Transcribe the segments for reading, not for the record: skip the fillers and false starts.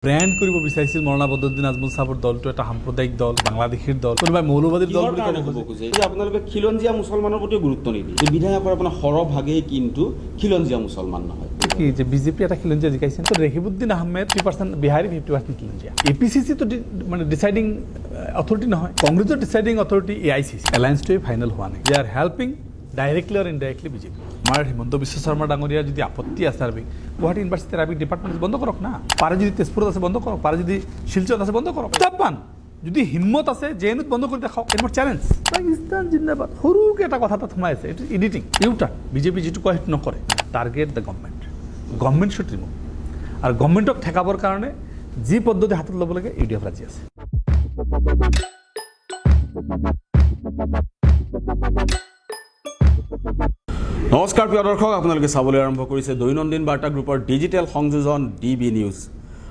Brand কৰিব বিচাৰিছিল মৌলানা বদৰুদ্দিন আজমল সাহেবৰ দলটো এটা সাম্প্ৰদায়িক দল বাংলাদেশীৰ দল কোনোবাই মৌলবাদীৰ দল বুলি ক'ব খোজে যে আপোনালোকে খিলঞ্জীয়া মুছলমানৰ প্ৰতি গুৰুত্ব নিদিয়ে যে বিধায়কৰ আপোনাৰ সৰহভাগেই কিন্তু খিলঞ্জীয়া মুছলমান নহয় কি যে বিজেপি এটা খিলঞ্জীয়া জিকাইছে তো ৰেহিবুদ্দিন আহমেদ 50% বিহাৰী 50% খিলঞ্জীয়া এপিচিচি তো মানে ডিসাইডিং অথৰিটি নহয় কংগ্ৰেছৰ ডিসাইডিং অথৰিটি এআইচিচি এলায়েন্সটোৱে ফাইনেল হোৱা নাই দে আৰ হেল্পিং ডাইৰেক্টলি অৰ ইনডাইৰেক্টলি বিজেপি আমাৰ হিমন্ত বিশ্ব শৰ্মা ডাঙৰিয়া যদি আপত্তি আছে আৰবিক গুৱাহাটী ইউনিভাৰ্সিটিৰ আৰবিক ডিপাৰ্টমেন্ট বন্ধ কৰক না পাৰে যদি তেজপুৰত আছে বন্ধ কৰক পাৰে যদি শিলচৰত আছে বন্ধ কৰক চাপান যদি হিম্মত আছে জেএনউত বন্ধ কৰি দেখাওক এৰ চ্যালেঞ্জ পাকিস্তান জিন্দাবাদ সৰুকে এটা কথা তাত সোমাই আছে এটা এডিটিং ইউটা বিজেপি যেটো কয় সেইটো নকৰে target the government should remove or গভৰ্নমেন্টক ঠেকাবৰ কাৰণে যি পদ্ধতি হাতত ল'ব লাগে ইউডিএফ ৰাজি আছে নমস্কাৰ প্ৰিয় দৰ্শক আপোনালোকে চাবলৈ আৰম্ভ কৰিছে দৈনন্দিন বাৰ্তা গ্ৰুপৰ ডিজিটেল সংযোজন ডিবি নিউজ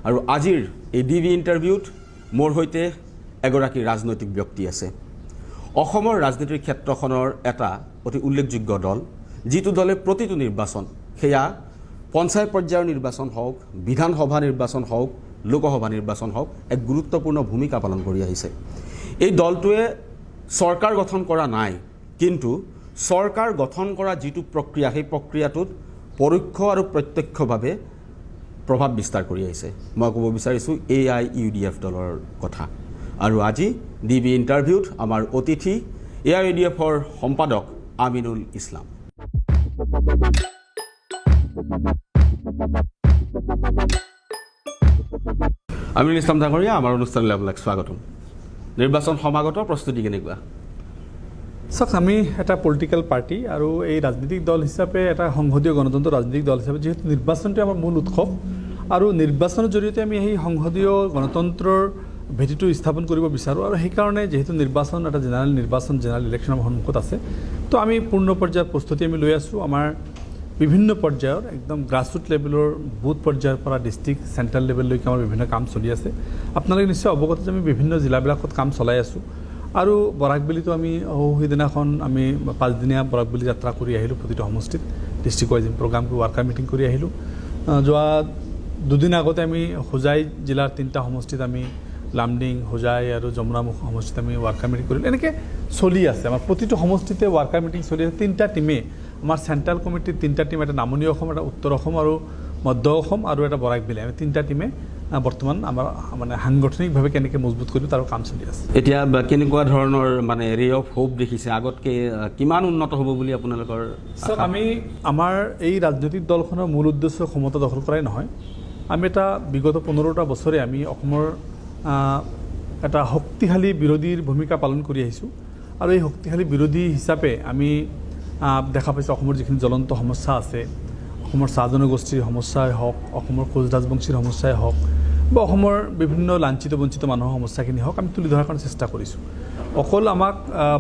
আৰু আজিৰ এই ডিবি ইণ্টাৰভিউত মোৰ সৈতে এগৰাকী ৰাজনৈতিক ব্যক্তি আছে অসমৰ ৰাজনীতিৰ ক্ষেত্ৰখনৰ এটা অতি উল্লেখযোগ্য দল যিটো দলে প্ৰতিটো নিৰ্বাচন সেয়া পঞ্চায়ত পৰ্যায়ৰ নিৰ্বাচন হওক বিধানসভা নিৰ্বাচন হওক লোকসভা নিৰ্বাচন হওক এক গুৰুত্বপূৰ্ণ ভূমিকা পালন কৰি আহিছে এই দলটোৱে চৰকাৰ গঠন কৰা নাই কিন্তু চৰকাৰ গঠন কৰা যিটো প্ৰক্ৰিয়া সেই প্ৰক্ৰিয়াটোত পৰোক্ষ আৰু প্ৰত্যক্ষভাৱে প্ৰভাৱ বিস্তাৰ কৰি আহিছে মই ক'ব বিচাৰিছোঁ AIUDF দলৰ কথা আৰু আজি ডিবি ইণ্টাৰভিউত আমাৰ অতিথি AIUDFৰ সম্পাদক আমিনুল ইছলাম আমিনুল ইছলাম ডাঙৰীয়া আমাৰ অনুষ্ঠানলৈ আপোনাক স্বাগতম নিৰ্বাচন সমাগত প্ৰস্তুতি কেনেকুৱা চাওক আমি এটা পলিটিক্যাল পাৰ্টি আৰু এই ৰাজনৈতিক দল হিচাপে এটা সংসদীয় গণতন্ত্ৰ ৰাজনৈতিক দল হিচাপে যেহেতু নিৰ্বাচনটো আমাৰ মূল উৎসৱ আৰু নিৰ্বাচনৰ জৰিয়তে আমি সেই সংসদীয় গণতন্ত্ৰৰ ভেটিটো স্থাপন কৰিব বিচাৰোঁ আৰু সেইকাৰণে যেহেতু নিৰ্বাচন এটা জেনেৰেল ইলেকশ্যনৰ সন্মুখত আছে তো আমি পূৰ্ণ পৰ্যায়ৰ প্ৰস্তুতি আমি লৈ আছোঁ আমাৰ বিভিন্ন পৰ্যায়ৰ একদম গ্ৰাছৰুট লেভেলৰ বুথ পৰ্যায়ৰ পৰা ডিষ্ট্ৰিক্ট চেণ্ট্ৰেল লেভেললৈকে আমাৰ বিভিন্ন কাম চলি আছে আপোনালোকে নিশ্চয় অৱগত যে আমি বিভিন্ন জিলাবিলাকত কাম চলাই আছোঁ আৰু বৰাকবেলিতো আমি সেইদিনাখন আমি 5 দিনীয়া বৰাকবেলি যাত্ৰা কৰি আহিলোঁ প্ৰতিটো সমষ্টিত district wise programme worker meeting কৰি আহিলোঁ যোৱা দুদিন আগতে আমি হোজাই জিলাৰ 3টা সমষ্টিত আমি লামডিং হোজাই আৰু যমুনামুখ সমষ্টিত আমি ৱাৰ্কাৰ মিটিং কৰিলোঁ এনেকৈ চলি আছে আমাৰ প্ৰতিটো সমষ্টিতে ৱাৰ্কাৰ মিটিং চলি আছে 3টা টিমে আমাৰ চেণ্ট্ৰেল কমিটিৰ 3টা টিম এটা নামনি অসম এটা উত্তৰ অসম আৰু মধ্য অসম আৰু এটা বৰাকবেলি আমি 3টা টিমে বৰ্তমান আমাৰ মানে সাংগঠনিকভাৱে কেনেকৈ মজবুত কৰিব তাৰ কাম চলি আছে এতিয়া কেনেকুৱা ধৰণৰ মানে ৰে অফ হোপ দেখিছে আগতকৈ কিমান উন্নত হ'ব বুলি আপোনালোকৰ চাওক আমি আমাৰ এই ৰাজনৈতিক দলখনৰ মূল উদ্দেশ্য ক্ষমতা দখল কৰাই নহয় আমি এটা বিগত 15টা বছৰে আমি অসমৰ এটা শক্তিশালী বিৰোধীৰ ভূমিকা পালন কৰি আহিছোঁ আৰু এই শক্তিশালী বিৰোধী হিচাপে আমি দেখা পাইছোঁ অসমৰ যিখিনি জ্বলন্ত সমস্যা আছে অসমৰ চাহ জনগোষ্ঠীৰ সমস্যাই হওক অসমৰ কোচ ৰাজবংশীৰ সমস্যাই হওক বা অসমৰ বিভিন্ন লাঞ্ছিত বঞ্চিত মানুহৰ সমস্যাখিনি হওক আমি তুলি ধৰাৰ কাৰণে চেষ্টা কৰিছোঁ অকল আমাক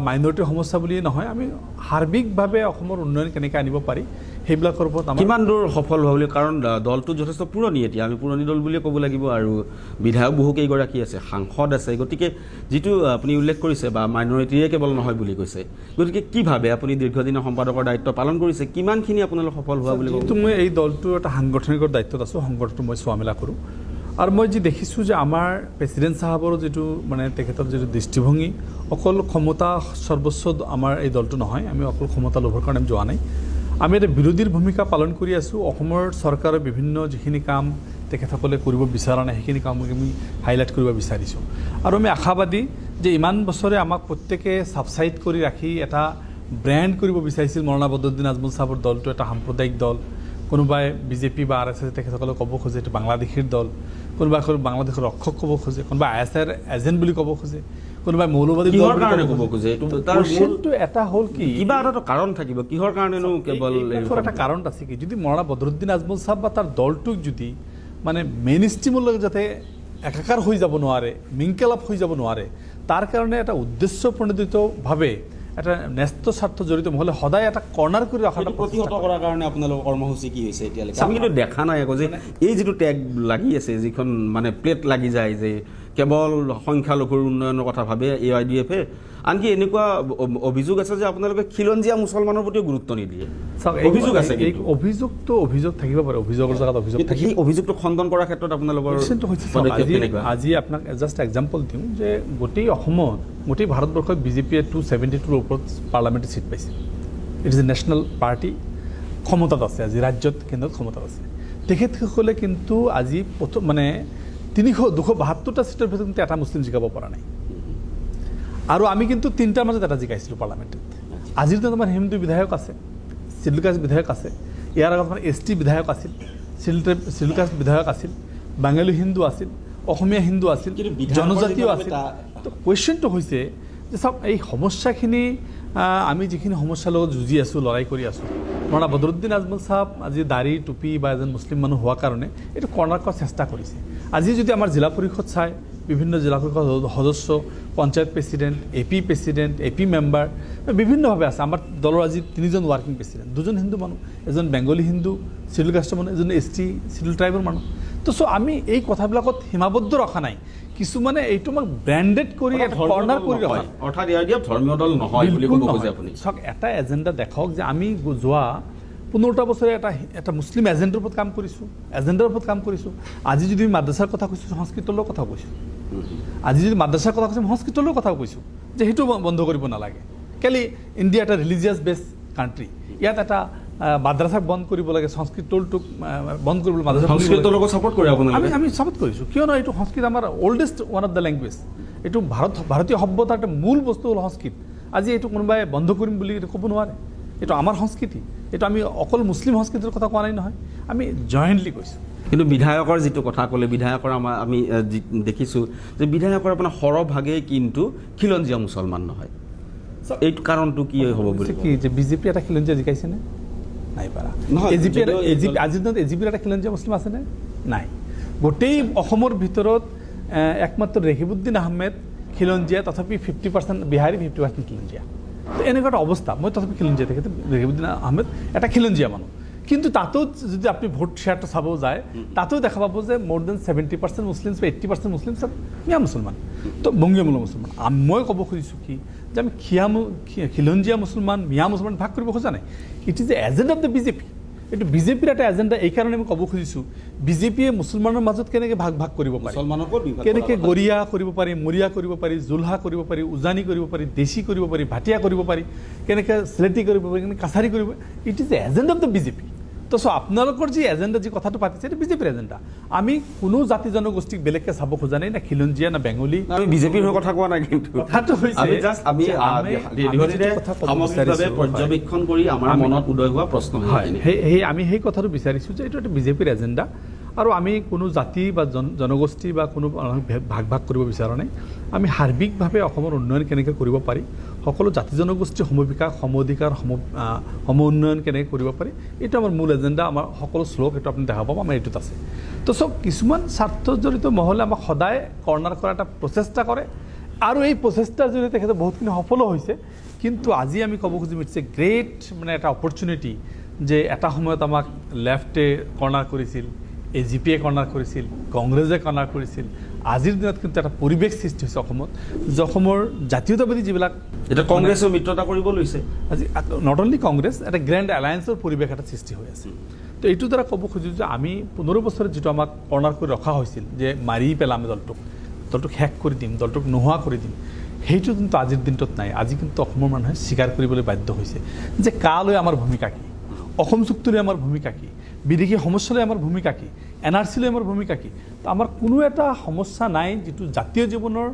মাইনৰিটিৰ সমস্যা বুলিয়েই নহয় আমি সাৰ্বিকভাৱে অসমৰ উন্নয়ন কেনেকৈ আনিব পাৰি সেইবিলাকৰ ওপৰত কিমান দূৰ সফল হোৱা বুলি কাৰণ দলটো যথেষ্ট পুৰণি এতিয়া আমি পুৰণি দল বুলিয়ে ক'ব লাগিব আৰু বিধায়ক বহুকেইগৰাকী আছে সাংসদ আছে গতিকে যিটো আপুনি উল্লেখ কৰিছে বা মাইনৰিটিয়ে কেৱল নহয় বুলি কৈছে গতিকে কি ভাবে আপুনি দীৰ্ঘদিনৰ সম্পাদকৰ দায়িত্ব পালন কৰিছে কিমানখিনি আপোনালোক সফল হোৱা বুলি যিহেতু মই এই দলটোৰ এটা সাংগঠনিকৰ দায়িত্বত আছোঁ সংগঠনটো মই চোৱা মেলা কৰোঁ আৰু মই যি দেখিছোঁ যে আমাৰ প্ৰেচিডেণ্ট চাহাবৰো যিটো মানে তেখেতৰ যিটো দৃষ্টিভংগী অকল ক্ষমতা সৰ্বোচ্চ আমাৰ এই দলটো নহয় আমি অকল ক্ষমতা ল'বৰ কাৰণে আমি যোৱা নাই আমি এটা বিৰোধীৰ ভূমিকা পালন কৰি আছোঁ অসমৰ চৰকাৰৰ বিভিন্ন যিখিনি কাম তেখেতসকলে কৰিব বিচৰা নাই সেইখিনি কাম আমি হাইলাইট কৰিব বিচাৰিছোঁ আৰু আমি আশাবাদী যে ইমান বছৰে আমাক প্ৰত্যেকে ছাবচাইড কৰি ৰাখি এটা ব্ৰেণ্ড কৰিব বিচাৰিছিল মৌলানা বদৰুদ্দিন আজমল সাহেবৰ দলটো এটা সাম্প্ৰদায়িক দল কোনোবাই বিজেপি বা RSS তেখেতসকলে ক'ব খোজে এইটো বাংলাদেশীৰ দল কোনোবাই বাংলাদেশৰ ৰক্ষক ক'ব খোজে কোনোবাই ISR এজেণ্ট বুলি ক'ব খোজে কোনোবাই মৌলবাদী কিহৰ কাৰণে ক'ব খোজে তাৰ মূলটো এটা হ'ল কি কিবা এটা কাৰণ থাকিব কিহৰ কাৰণেনো কেৱল এটা কাৰণ আছে কি যদি মৌলানা বদৰুদ্দিন আজমল সাহেব বা তাৰ দলটোক যদি মানে মেইন ষ্ট্ৰীমৰ লগত যাতে একাকাৰ হৈ যাব নোৱাৰে মিংকেলাপ হৈ যাব নোৱাৰে তাৰ কাৰণে এটা উদ্দেশ্য প্ৰণোদিতভাৱে এটা ন্যস্ত স্বাৰ্থ জড়িত নহ'লে সদায় এটা কৰ্ণাৰ কৰি ৰখাটো প্ৰতিহত কৰাৰ কাৰণে আপোনালোকৰ কৰ্মসূচি কি হৈছে এতিয়ালৈকে আমি কিন্তু দেখা নাই আকৌ যে এই যিটো টেগ লাগি আছে যিখন মানে প্লেট লাগি যায় যে কেৱল সংখ্যালঘুৰ উন্নয়নৰ কথা ভাবে AIUDFে আনকি এনেকুৱা অভিযোগ আছে যে আপোনালোকে খিলঞ্জীয়া মুছলমানৰ প্ৰতিও গুৰুত্ব নিদিয়ে অভিযোগ আছে এই অভিযোগ থাকিব পাৰে অভিযোগৰ জাগাত অভিযোগ কিন্তু সেই অভিযোগটো খণ্ডন কৰাৰ ক্ষেত্ৰত আপোনালোকৰ পদক্ষেপ কেনেকুৱা আজি আপোনাক জাষ্ট এক্সাম্পল দিওঁ যে গোটেই অসমত গোটেই ভাৰতবৰ্ষত বিজেপিয়ে 272ৰ ওপৰত পাৰ্লামেণ্টাৰী চিট পাইছে it is a national party ক্ষমতাত আছে আজি ৰাজ্যত কেন্দ্ৰত ক্ষমতাত আছে তেখেতসকলে কিন্তু আজি মানে 272টা চিটৰ ভিতৰত কিন্তু এটা মুছলিম জিকাব পৰা নাই আৰু আমি কিন্তু তিনিটাৰ মাজত এটা জিকাইছিলোঁ পাৰ্লামেণ্টত আজিৰ দিনত আমাৰ হিন্দু বিধায়ক আছে চিডুল কাষ্ট বিধায়ক আছে ইয়াৰ আগত আমাৰ ST বিধায়ক আছিল চিডুল কাষ্ট বিধায়ক আছিল বাঙালী হিন্দু আছিল অসমীয়া হিন্দু আছিল জনজাতীয় আছিল তো কুৱেশ্যনটো হৈছে যে চাওক এই সমস্যাখিনি আমি যিখিনি সমস্যাৰ লগত যুঁজি আছোঁ লৰাই কৰি আছোঁ মৌলানা বদৰুদ্দিন আজমল চাহাব আজি দাড়ি টুপি বা এজন মুছলিম মানুহ হোৱাৰ কাৰণে এইটো কৰ্ণাৰ কৰাৰ চেষ্টা কৰিছে আজি যদি আমাৰ জিলা পৰিষদ চায় বিভিন্ন জিলা পৰিষদ সদস্য panchayat president AP president AP member বিভিন্নভাৱে আছে আমাৰ দলৰ আজি 3জন ৱাৰ্কিং প্ৰেচিডেণ্ট 2জন হিন্দু মানুহ এজন বেংগলী হিন্দু চিডুল কাষ্টৰ মানুহ এজন ST চিডুল ট্ৰাইবৰ মানুহ তো চ' আমি এই কথাবিলাকত সীমাবদ্ধ ৰখা নাই কিছুমানে এইটো আমাক ব্ৰেণ্ডেড কৰি এটা কৰ্ণাৰ কৰি ৰখা অৰ্থাৎ ইয়াৰ দিয়া ধৰ্মীয় দল নহয় বুলি ক'ব খোজে আপুনি চাওক এটা এজেণ্ডা দেখাওক যে আমি যোৱা 15টা বছৰে এটা মুছলিম এজেণ্ডাৰ ওপৰত কাম কৰিছোঁ আজি যদি মাদ্ৰাছাৰ কথা কৈছোঁ সংস্কৃতৰ কথা কৈছোঁ আজি যদি মাদ্ৰাছাৰ কথা কৈছোঁ সংস্কৃতৰ কথাও কৈছোঁ যে সেইটো বন্ধ কৰিব নালাগে কেলে ইণ্ডিয়া এটা ৰিলিজিয়াছ বেছ কাণ্ট্ৰি ইয়াত এটা মাদ্ৰাছাক বন্ধ কৰিব লাগে সংস্কৃতটোক বন্ধ কৰিবলৈ মাদ্ৰাছা সংস্কৃতৰ লগত ছাপোৰ্ট কৰে আপোনালোকে আমি ছাপোৰ্ট কৰিছোঁ কিয়নো এইটো সংস্কৃত আমাৰ oldest one of the language এইটো ভাৰতীয় সভ্যতাৰ এটা মূল বস্তু হ'ল সংস্কৃত আজি এইটো কোনোবাই বন্ধ কৰিম বুলি ক'ব নোৱাৰে এইটো আমাৰ সংস্কৃতি এইটো আমি অকল মুছলিম সংস্কৃতিৰ কথা কোৱা নাই নহয় আমি জইণ্টলি কৈছোঁ কিন্তু বিধায়কৰ যিটো কথা ক'লে বিধায়কৰ আমি দেখিছোঁ যে বিধায়কৰ আপোনাৰ সৰহভাগেই কিন্তু খিলঞ্জীয়া মুছলমান নহয় এইটো কাৰণটো কি হ'ব বুলি কি যে বিজেপি এটা খিলঞ্জীয়া জিকাইছেনে নাই পাৰা আজিৰ দিনত AGPৰ এটা খিলঞ্জীয়া মুছলিম আছেনে নাই গোটেই অসমৰ ভিতৰত একমাত্ৰ ৰেহিবুদ্দিন আহমেদ খিলঞ্জীয়া তথাপি 50% বিহাৰী 50% খিলঞ্জীয়া তো এনেকুৱা এটা অৱস্থা মই তথাপি খিলঞ্জীয়া তেখেতে ৰেহিবুদ্দিন আহমেদ এটা খিলঞ্জীয়া মানুহ কিন্তু তাতো যদি আপুনি ভোট শ্বেয়াৰটো চাব যায় তাতো দেখা পাব যে মোৰ দেন 70% মুছলিমছ বা 80% মুছলিম চব মিয়া মুছলমান তো বংগীয় মূলৰ মুছলমান মই ক'ব খুজিছোঁ কি যে আমি খিলঞ্জীয়া মুছলমান মিয়া মুছলমান ভাগ কৰিব খোজা নাই it is a agenda of the BJP এইটো বিজেপিৰ এটা এজেণ্ডা এইকাৰণে আমি ক'ব খুজিছোঁ বিজেপিয়ে মুছলমানৰ মাজত কেনেকৈ ভাগ কৰিব পাৰি কেনেকৈ গৰিয়া কৰিব পাৰি মৰিয়া কৰিব পাৰি জুলহা কৰিব পাৰি উজানি কৰিব পাৰি দেশী কৰিব পাৰি ভাটিয়া কৰিব পাৰি কেনেকৈ স্লেটি কৰিব পাৰি কেনেকৈ কাছাৰী কৰিব পাৰি it is a agenda of the BJP তো চ' আপোনালোকৰ যি এজেণ্ডা যি কথাটো পাতিছে এইটো বিজেপিৰ এজেণ্ডা আমি কোনো জাতি জনগোষ্ঠীক বেলেগকৈ চাব খোজা নাই না খিলঞ্জীয়া না বেংগলী আমি বিজেপিৰ কথা কোৱা নাই কিন্তু কথাটো হৈছে পৰ্যবেক্ষণ কৰি আমাৰ মনত উদয় হোৱা প্ৰশ্ন আমি সেই কথাটো বিচাৰিছোঁ যে এইটো এটা বিজেপিৰ এজেণ্ডা আৰু আমি কোনো জাতি বা জনগোষ্ঠী বা কোনো ভাগ কৰিব বিচৰা নাই আমি সাৰ্বিকভাৱে অসমৰ উন্নয়ন কেনেকৈ কৰিব পাৰি সকলো জাতি জনগোষ্ঠীৰ সমবিকাশ সম অধিকাৰ সম উন্নয়ন কেনেকৈ কৰিব পাৰি এইটো আমাৰ মূল এজেণ্ডা আমাৰ সকলো শ্লোক এইটো আপুনি দেখা পাব আমাৰ এইটোত আছে তো চব কিছুমান স্বাৰ্থজড়িত মহলে আমাক সদায় কৰ্ণাৰ কৰা এটা প্ৰচেষ্টা কৰে আৰু এই প্ৰচেষ্টাৰ জৰিয়তে তেখেতে বহুতখিনি সফলো হৈছে কিন্তু আজি আমি ক'ব খুজিম ইটছ এ গ্ৰেট মানে এটা অপৰচুনিটি যে এটা সময়ত আমাক লেফটে কৰ্ণাৰ কৰিছিল AGPয়ে কৰ্ণাৰ কৰিছিল কংগ্ৰেছে কৰ্ণাৰ কৰিছিল আজিৰ দিনত কিন্তু এটা পৰিৱেশ সৃষ্টি হৈছে অসমত যে অসমৰ জাতীয়তাবাদী যিবিলাক এটা কংগ্ৰেছৰ মিত্ৰতা কৰিব লৈছে আজি নট অনলি কংগ্ৰেছ এটা গ্ৰেণ্ড এলায়েন্সৰ পৰিৱেশ এটা সৃষ্টি হৈ আছে তো এইটো দ্বাৰা ক'ব খুজিছোঁ যে আমি 15 বছৰত যিটো আমাক কৰ্ণাৰ কৰি ৰখা হৈছিল যে মাৰি পেলাম দলটোক শেষ কৰি দিম দলটোক নোহোৱা কৰি দিম সেইটো কিন্তু আজিৰ দিনটোত নাই আজি কিন্তু অসমৰ মানুহে স্বীকাৰ কৰিবলৈ বাধ্য হৈছে যে কালৈ আমাৰ ভূমিকা কি অসম চুক্তিলৈ আমাৰ ভূমিকা কি বিদেশী সমস্যালৈ আমাৰ ভূমিকা কি NRC লৈ আমাৰ ভূমিকা কি তো আমাৰ কোনো এটা সমস্যা নাই যিটো জাতীয় জীৱনৰ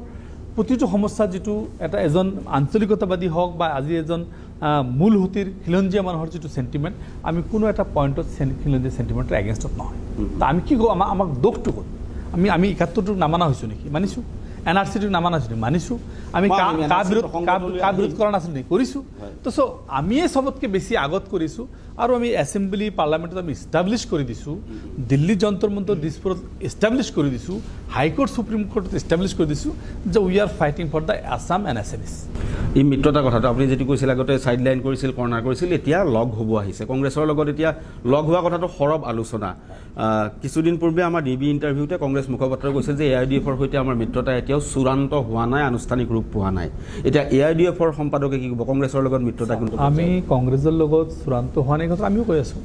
প্ৰতিটো সমস্যা যিটো এজন আঞ্চলিকতাবাদী হওক বা আজি এজন মূল সুঁতিৰ খিলঞ্জীয়া মানুহৰ যিটো চেণ্টিমেণ্ট আমি কোনো এটা পইণ্টত খিলঞ্জীয়া চেণ্টিমেণ্টৰ এগেইনষ্টত নহয় তো আমি কি কওঁ আমাক দোষটো ক'ত আমি 71টোক নামানা হৈছোঁ নেকি মানিছোঁ NRCটোক নামানা হৈছোঁ নেকি মানিছোঁ আমি কা বিৰোধ কৰা নাছিলোঁ নেকি কৰিছোঁ তো চ' আমিয়ে চবতকৈ বেছি আগত কৰিছোঁ আৰু আমি এছেম্বলি পাৰ্লামেণ্টত আমি ইষ্টাব্লিছ কৰি দিছোঁ দিল্লী যন্তৰ মন্তৰ দিছপুৰত ইষ্টাব্লিছ কৰি দিছোঁ হাইকোৰ্ট সুপ্ৰিম কোৰ্টত ইষ্টাব্লিছ কৰি দিছোঁ যে we are fighting for the Assam and SMS এই মিত্ৰতা কথাটো আপুনি যেটো কৈছিল আগতে সাইডলাইন কৰিছিল কৰ্নাৰ কৰিছিল এতিয়া লগ হ'ব আহিছে কংগ্ৰেছৰ লগত এতিয়া লগ হোৱা কথাটো সৰব আলোচনা কিছুদিন পূৰ্বে আমাৰ ডিবি ইণ্টাৰভিউতে কংগ্ৰেছ মুখপাত্ৰই কৈছিল যে এআইডিএফৰ সৈতে আমাৰ মিত্ৰতা এতিয়াও চূড়ান্ত হোৱা নাই আনুষ্ঠানিক ৰূপ পোৱা নাই এতিয়া এআইডিএফৰ সম্পাদকে কি ক'ব কংগ্ৰেছৰ লগত মিত্ৰতা কিন্তু আমি কংগ্ৰেছৰ লগত চূড়ান্ত হোৱা নাই কথা আমিও কৈ আছোঁ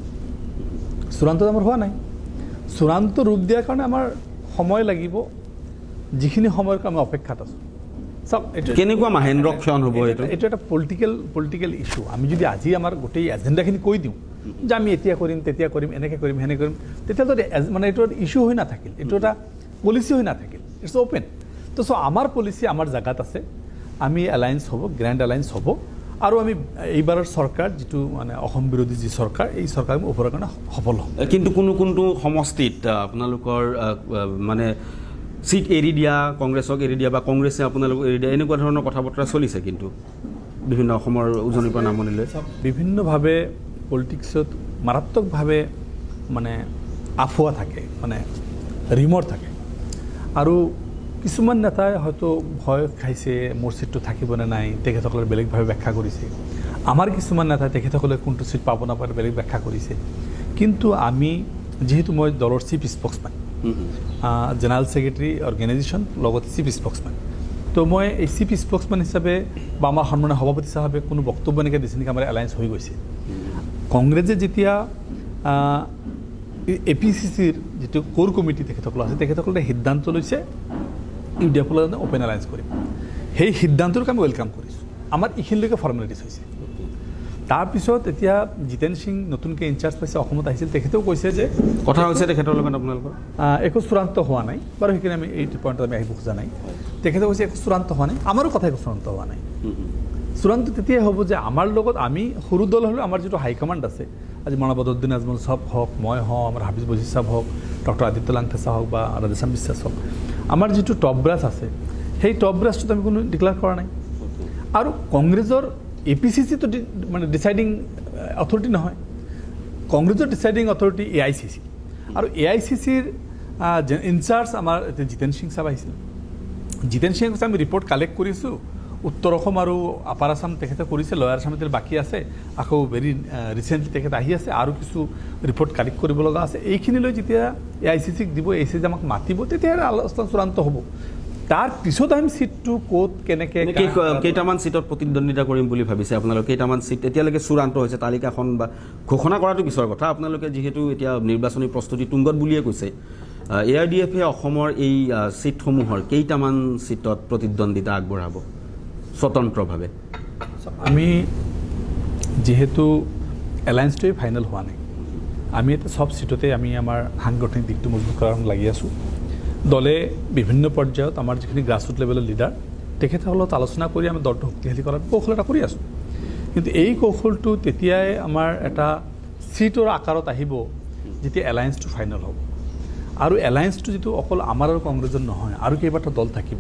চূড়ান্ত আমাৰ হোৱা নাই চূড়ান্ত ৰূপ দিয়াৰ কাৰণে আমাৰ সময় লাগিব যিখিনি সময়ৰ আমি অপেক্ষাত আছোঁ চাওক এইটো কেনেকুৱা মাহেন্দ্ৰক্ষণ হ'ব এইটো এটা পলিটিকেল ইছ্যু আমি যদি আজি আমাৰ গোটেই এজেণ্ডাখিনি কৈ দিওঁ যে আমি এতিয়া কৰিম তেতিয়া কৰিম এনেকৈ কৰিম সেনেকৈ কৰিম তেতিয়াতো মানে এইটো ইছ্যু হৈ নাথাকিল এইটো এটা পলিচি হৈ নাথাকিল ইটছ অ'পেন তো চ' আমাৰ পলিচি আমাৰ জেগাত আছে আমি এলায়েন্স হ'ব গ্ৰেণ্ড এলায়েন্স হ'ব আৰু আমি এইবাৰৰ চৰকাৰ যিটো মানে অসম বিৰোধী যি চৰকাৰ এই চৰকাৰ আমি ওপৰৰ কাৰণে সফল হ'ম কিন্তু কোনটো সমষ্টিত আপোনালোকৰ মানে সিট এৰি দিয়া কংগ্ৰেছক এৰি দিয়া বা কংগ্ৰেছে আপোনালোকক এৰি দিয়া এনেকুৱা ধৰণৰ কথা বতৰা চলিছে কিন্তু বিভিন্ন অসমৰ উজনিৰ পৰা নামনিলৈ বিভিন্নভাৱে পলিটিক্সত মাৰাত্মকভাৱে মানে আফুৱা থাকে মানে ৰিমৰ থাকে আৰু কিছুমান নেতাই হয়তো ভয় খাইছে মোৰ চিটটো থাকিবনে নাই তেখেতসকলে বেলেগভাৱে ব্যাখ্যা কৰিছে আমাৰ কিছুমান নেতাই তেখেতসকলে কোনটো চিট পাব নাপায় বেলেগ ব্যাখ্যা কৰিছে কিন্তু আমি যেহেতু মই দলৰ চিফ স্প'ক্সমেন জেনেৰেল ছেক্ৰেটাৰী অৰ্গেনাইজেশ্যন লগত চিফ স্প'ক্সমেন তো মই এই চিফ স্প'ক্সমেন হিচাপে বা আমাৰ সন্মানীয় সভাপতি চাহাবে কোনো বক্তব্য এনেকৈ দিছে নেকি আমাৰ এলায়েন্স হৈ গৈছে কংগ্ৰেছে যেতিয়া APCCৰ যিটো কোৰ কমিটি তেখেতসকল আছে তেখেতসকলে সিদ্ধান্ত লৈছে ইউডিএফৰ লগত অ'পেন এলায়েন্স কৰিম সেই সিদ্ধান্তটোক আমি ৱেলকাম কৰিছোঁ আমাৰ এইখিনিলৈকে ফৰ্মেলিটিছ হৈছে তাৰপিছত এতিয়া জিতেন সিং নতুনকৈ ইনচাৰ্জ পাইছে অসমত আহিছিল তেখেতেও কৈছে যে কথা হৈছে তেখেতৰ লগত আপোনালোকৰ একো চূড়ান্ত হোৱা নাই বাৰু সেইখিনি আমি এইটো পইণ্টত আমি আহিব খোজা নাই তেখেতে কৈছে একো চূড়ান্ত হোৱা নাই আমাৰো কথা একো চূড়ান্ত হোৱা নাই চূড়ান্ত তেতিয়াই হ'ব যে আমাৰ লগত আমি সৰু দল হ'লেও আমাৰ যিটো হাইকমাণ্ড আছে আজি মৌলানা বদৰুদ্দিন আজমল চাহাব হওক মই হওঁ আমাৰ হাফিজ বজিৰ চাহাব হওক ডক্টৰ আদিত্য লাংথেছা হওক বা ৰাধেশ্যাম বিশ্বাস হওক আমাৰ যিটো টপ ব্ৰাছ আছে সেই টপ ব্ৰাছটোত আমি কোনো ডিক্লেয়াৰ কৰা নাই আৰু কংগ্ৰেছৰ APCCটো মানে ডিচাইডিং অথৰিটি নহয় কংগ্ৰেছৰ ডিচাইডিং অথৰিটি AICC আৰু AICCৰ ইনচাৰ্জ আমাৰ জিতেন সিং চাহাব আহিছিল জিতেন সিং কৈছে আমি ৰিপৰ্ট কালেক্ট কৰিছোঁ উত্তৰ অসম আৰু আপাৰ আছাম তেখেতে কৰিছে লয়াৰ আছামত বাকী আছে আকৌ ভেৰি ৰিচেণ্টলি তেখেতে আহি আছে আৰু কিছু ৰিপৰ্ট কালেক্ট কৰিব লগা আছে এইখিনিলৈ যেতিয়া AICCক দিব AICC আমাক মাতিব তেতিয়া আলোচনা চূড়ান্ত হ'ব তাৰ পিছত আমি চিটটো ক'ত কেনেকৈ কেইটামান চিটত প্ৰতিদ্বন্দ্বিতা কৰিম বুলি ভাবিছে আপোনালোকে কেইটামান চিট এতিয়ালৈকে চূড়ান্ত হৈছে তালিকাখন বা ঘোষণা কৰাটো পিছৰ কথা আপোনালোকে যিহেতু এতিয়া নিৰ্বাচনী প্ৰস্তুতি তুংগত বুলিয়ে কৈছে AIDFে অসমৰ এই চিটসমূহৰ কেইটামান চিটত প্ৰতিদ্বন্দ্বিতা আগবঢ়াব স্বতন্ত্ৰভাৱে আমি যিহেতু এলায়েন্সটোৱে ফাইনেল হোৱা নাই আমি এটা সব চিটতে আমি আমাৰ সাংগঠনিক দিশটো মজবুত কৰাৰ লাগি আছোঁ দলে বিভিন্ন পৰ্যায়ত আমাৰ যিখিনি গ্ৰাছৰুট লেভেলৰ লিডাৰ তেখেতসকলৰ লগত আলোচনা কৰি আমি দলটো শক্তিশালী কৰাৰ কৌশল এটা কৰি আছোঁ কিন্তু এই কৌশলটো তেতিয়াই আমাৰ এটা চিটৰ আকাৰত আহিব যেতিয়া এলায়েন্সটো ফাইনেল হ'ব আৰু এলায়েন্সটো যিটো অকল আমাৰ আৰু কংগ্ৰেছৰ নহয় আৰু কেইবাটা দল থাকিব